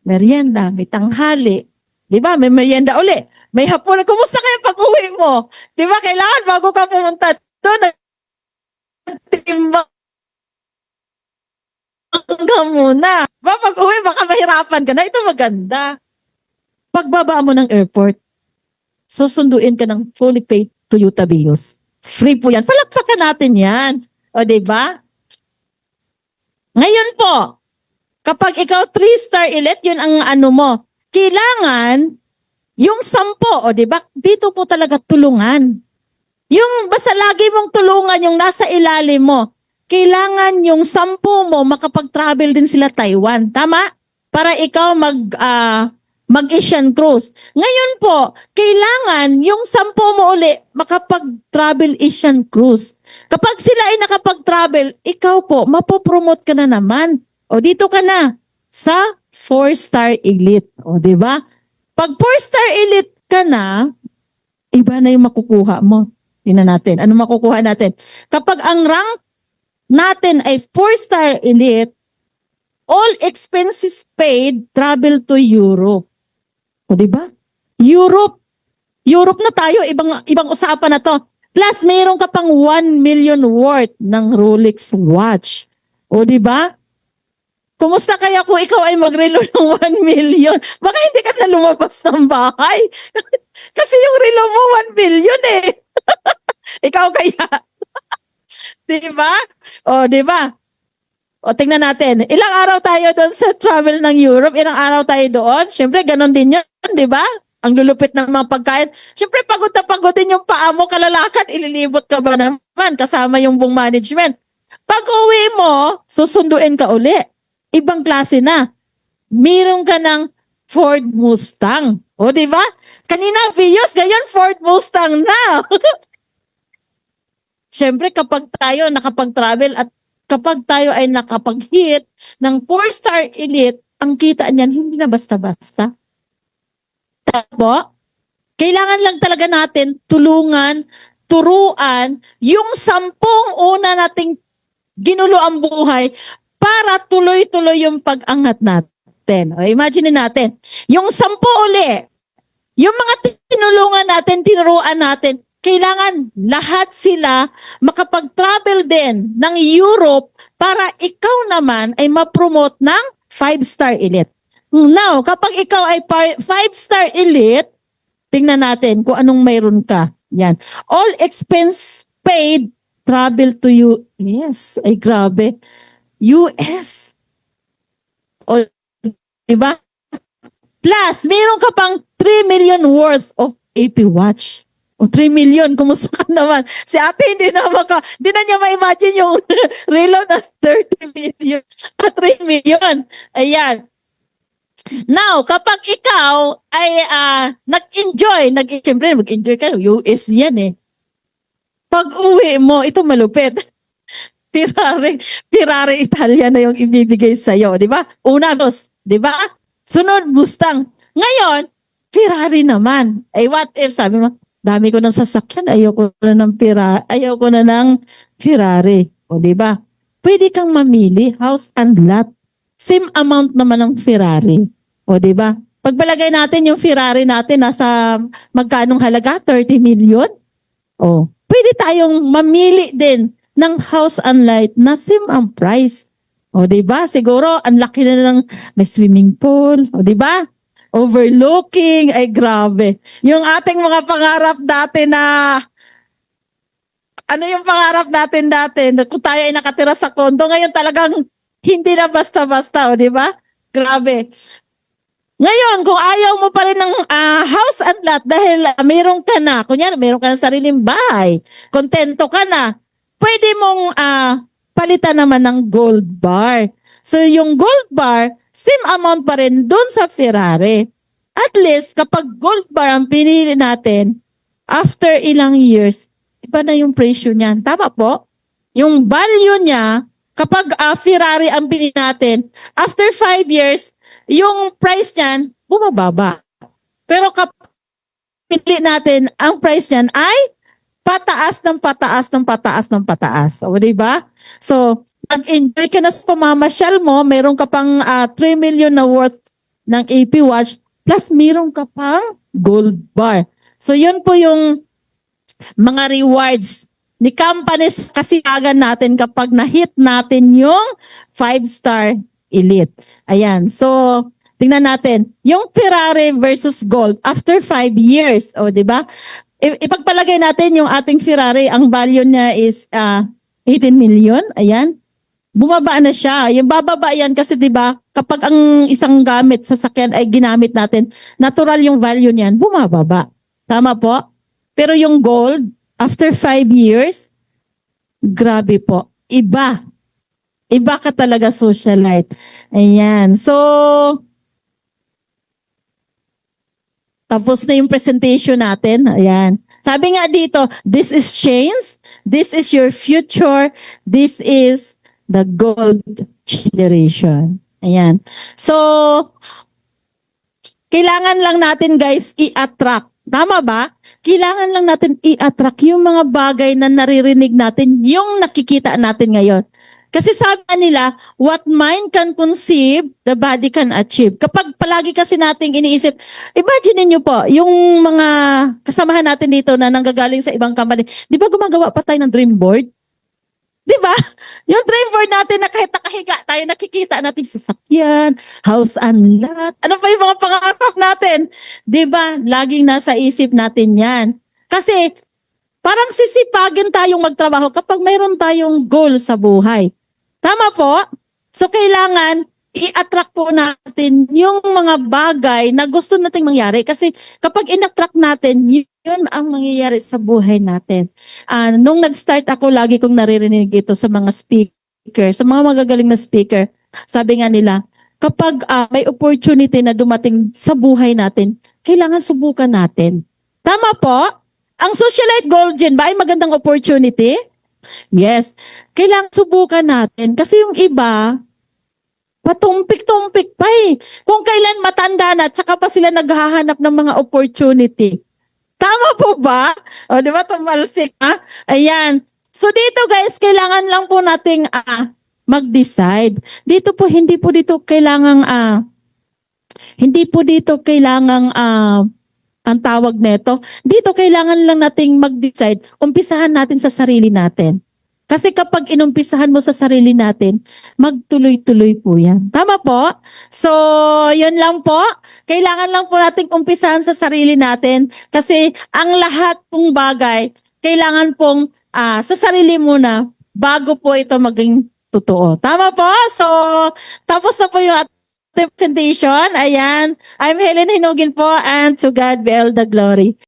Merienda, may tanghali. Di ba? May merienda uli. May hapon. Kumusta kayo pag-uwi mo? Di ba? Kailangan bago ka pumunta doon, nagtimbang ka muna. Ba, pag-uwi, baka mahirapan ka na. Ito maganda. Pagbaba mo ng airport, susunduin ka ng fully paid Toyota Vios. Free po yan. Palakpakan natin yan. O, di ba? Ngayon po, kapag ikaw 3-star elite, yun ang ano mo. Kailangan yung 10, o di ba? Dito po talaga tulungan. Yung basta lagi mong tulungan yung nasa ilalim mo. Kailangan yung 10 mo makapag-travel din sila Taiwan. Tama? Para ikaw mag-Asian cruise. Ngayon po, kailangan yung 10 mo uli makapag-travel Asian cruise. Kapag sila ay nakapag-travel, ikaw po, mapopromote ka na naman. O dito ka na sa 4-star elite. O, di ba? Pag 4-star elite ka na, iba na yung makukuha mo. Tingnan natin. Ano makukuha natin? Kapag ang rank natin ay 4-star elite, all expenses paid, travel to Europe. O, di ba? Europe. Europe na tayo. Ibang usapan na to. Plus, mayroon ka pang 1 million worth ng Rolex watch. O, di ba? Kumusta kaya kung ikaw ay mag-relo ng 1 million? Baka hindi ka na lumabas ng bahay. Kasi yung relo mo 1 million eh. Ikaw kaya. Diba? O, diba? O, tingnan natin. Ilang araw tayo doon sa travel ng Europe? Ilang araw tayo doon? Siyempre, ganun din yun. Diba? Ang lulupit ng mga pagkain. Siyempre, pagod na pagod din yung paa mo, kalalakad, ililibot ka ba naman? Kasama yung buong management. Pag uwi mo, susunduin ka uli. Ibang klase na. Meron ka ng Ford Mustang. O, di ba? Kanina, Vios, ngayon Ford Mustang na. Siyempre, kapag tayo nakapag-travel at kapag tayo ay nakapag-hit ng 4-star elite, ang kita niyan, hindi na basta-basta. Tapo, kailangan lang talaga natin tulungan, turuan, yung 10 una nating ginulo ang buhay para tuloy-tuloy yung pag-angat natin. O, imagine natin, yung 10 uli, yung mga tinulungan natin, tinuruan natin, kailangan lahat sila makapag-travel din ng Europe para ikaw naman ay ma-promote ng 5-star elite. Now, kapag ikaw ay 5-star elite, tingnan natin kung anong mayroon ka. Yan. All expense paid, travel to you. Yes, ay grabe. US. O, diba? Plus, meron ka pang 3 million worth of AP watch. O, 3 million, kumusta ka naman? Si ate hindi na niya ma-imagine yung relo na 30 million at 3 million. Ayan. Now, kapag ikaw ay siyempre mag-enjoy ka, US yan eh. Pag uwi mo, ito malupit. Ferrari Italia na yung ibibigay sa'yo, di ba? Una, di ba? Sunod, Mustang. Ngayon, Ferrari naman. Ay, what if, sabi mo, dami ko ng sasakyan, ayoko na ng Ferrari. O, di ba? Pwede kang mamili, house and lot. Same amount naman ng Ferrari. O, di ba? Pagbalagay natin yung Ferrari natin, nasa magkanong halaga? 30 million? O, pwede tayong mamili din ng house and light na same ang price. O, di ba? Siguro, ang laki na ng may swimming pool. O, di ba? Overlooking. Ay, grabe. Yung ating mga pangarap dati na, ano yung pangarap natin dati? Na kung tayo ay nakatira sa kondo, ngayon talagang hindi na basta-basta. O, di ba? Grabe. Ngayon, kung ayaw mo pa rin ng house and lot dahil meron ka na, kunyari, meron ka na sariling bahay, kontento ka na, pwede mong palitan naman ng gold bar. So, yung gold bar, same amount pa rin dun sa Ferrari. At least, kapag gold bar ang pinili natin, after ilang years, iba na yung presyo niyan. Tama po? Yung value niya, kapag Ferrari ang pinili natin, after 5 years, yung price niyan, bumababa. Pero kapag pinili natin, ang price niyan ay pataas ng pataas ng pataas ng pataas. O, di ba? So, nag-enjoy ka na sa pamamasyal mo, meron ka pang 3 million na worth ng AP Watch, plus meron ka pang gold bar. So, yun po yung mga rewards ni companies kasiyagan natin kapag na-hit natin yung 5-star elite. Ayan. So, tingnan natin. Yung Ferrari versus Gold after 5 years. O, di ba? Ipagpalagay natin yung ating Ferrari. Ang value niya is 18 million. Ayan. Bumaba na siya. Yung bababa yan kasi, di ba, kapag ang isang gamit, sasakyan ay ginamit natin, natural yung value niyan, bumababa. Tama po? Pero yung gold, after 5 years, grabe po. Iba. Iba ka talaga socialite. Ayan. So, tapos na yung presentation natin. Ayan. Sabi nga dito, this is change. This is your future. This is the gold generation. Ayan. So, kailangan lang natin guys i-attract. Tama ba? Kailangan lang natin i-attract yung mga bagay na naririnig natin, yung nakikita natin ngayon. Kasi sabi nila, what mind can conceive, the body can achieve. Kapag palagi kasi nating iniisip, imagine niyo po, yung mga kasamahan natin dito na nanggagaling sa ibang company, di ba gumagawa pa tayo ng dream board? Di ba? Yung dream board natin na kahit nakahiga tayo, nakikita natin sasakyan, house and lot. Ano pa yung mga pangarap natin? Di ba? Laging nasa isip natin yan. Kasi parang sisipagin tayong magtrabaho kapag mayroon tayong goal sa buhay. Tama po? So, kailangan i-attract po natin yung mga bagay na gusto nating mangyari. Kasi kapag in-attract natin, yun ang mangyayari sa buhay natin. Nung nag-start ako, lagi kong naririnig ito sa mga speaker, sa mga magagaling na speaker. Sabi nga nila, kapag may opportunity na dumating sa buhay natin, kailangan subukan natin. Tama po? Ang socialite gold dyan ba ay magandang opportunity? Yes. Kailangan subukan natin. Kasi yung iba, patumpik-tumpik pa eh. Kung kailan matanda na, tsaka pa sila naghahanap ng mga opportunity. Tama po ba? O, di ba? Tumalsik, ha? Ayan. So, dito guys, kailangan lang po nating mag-decide. Dito po, hindi po dito kailangang ang tawag nito, dito kailangan lang nating mag-decide, umpisahan natin sa sarili natin. Kasi kapag inumpisahan mo sa sarili natin, magtuloy-tuloy po yan. Tama po? So, yun lang po. Kailangan lang po nating umpisahan sa sarili natin kasi ang lahat pong bagay, kailangan pong sa sarili muna bago po ito maging totoo. Tama po? So, tapos na po yung presentation. Ayan. I'm Helen Hinugin po and to God be all the glory.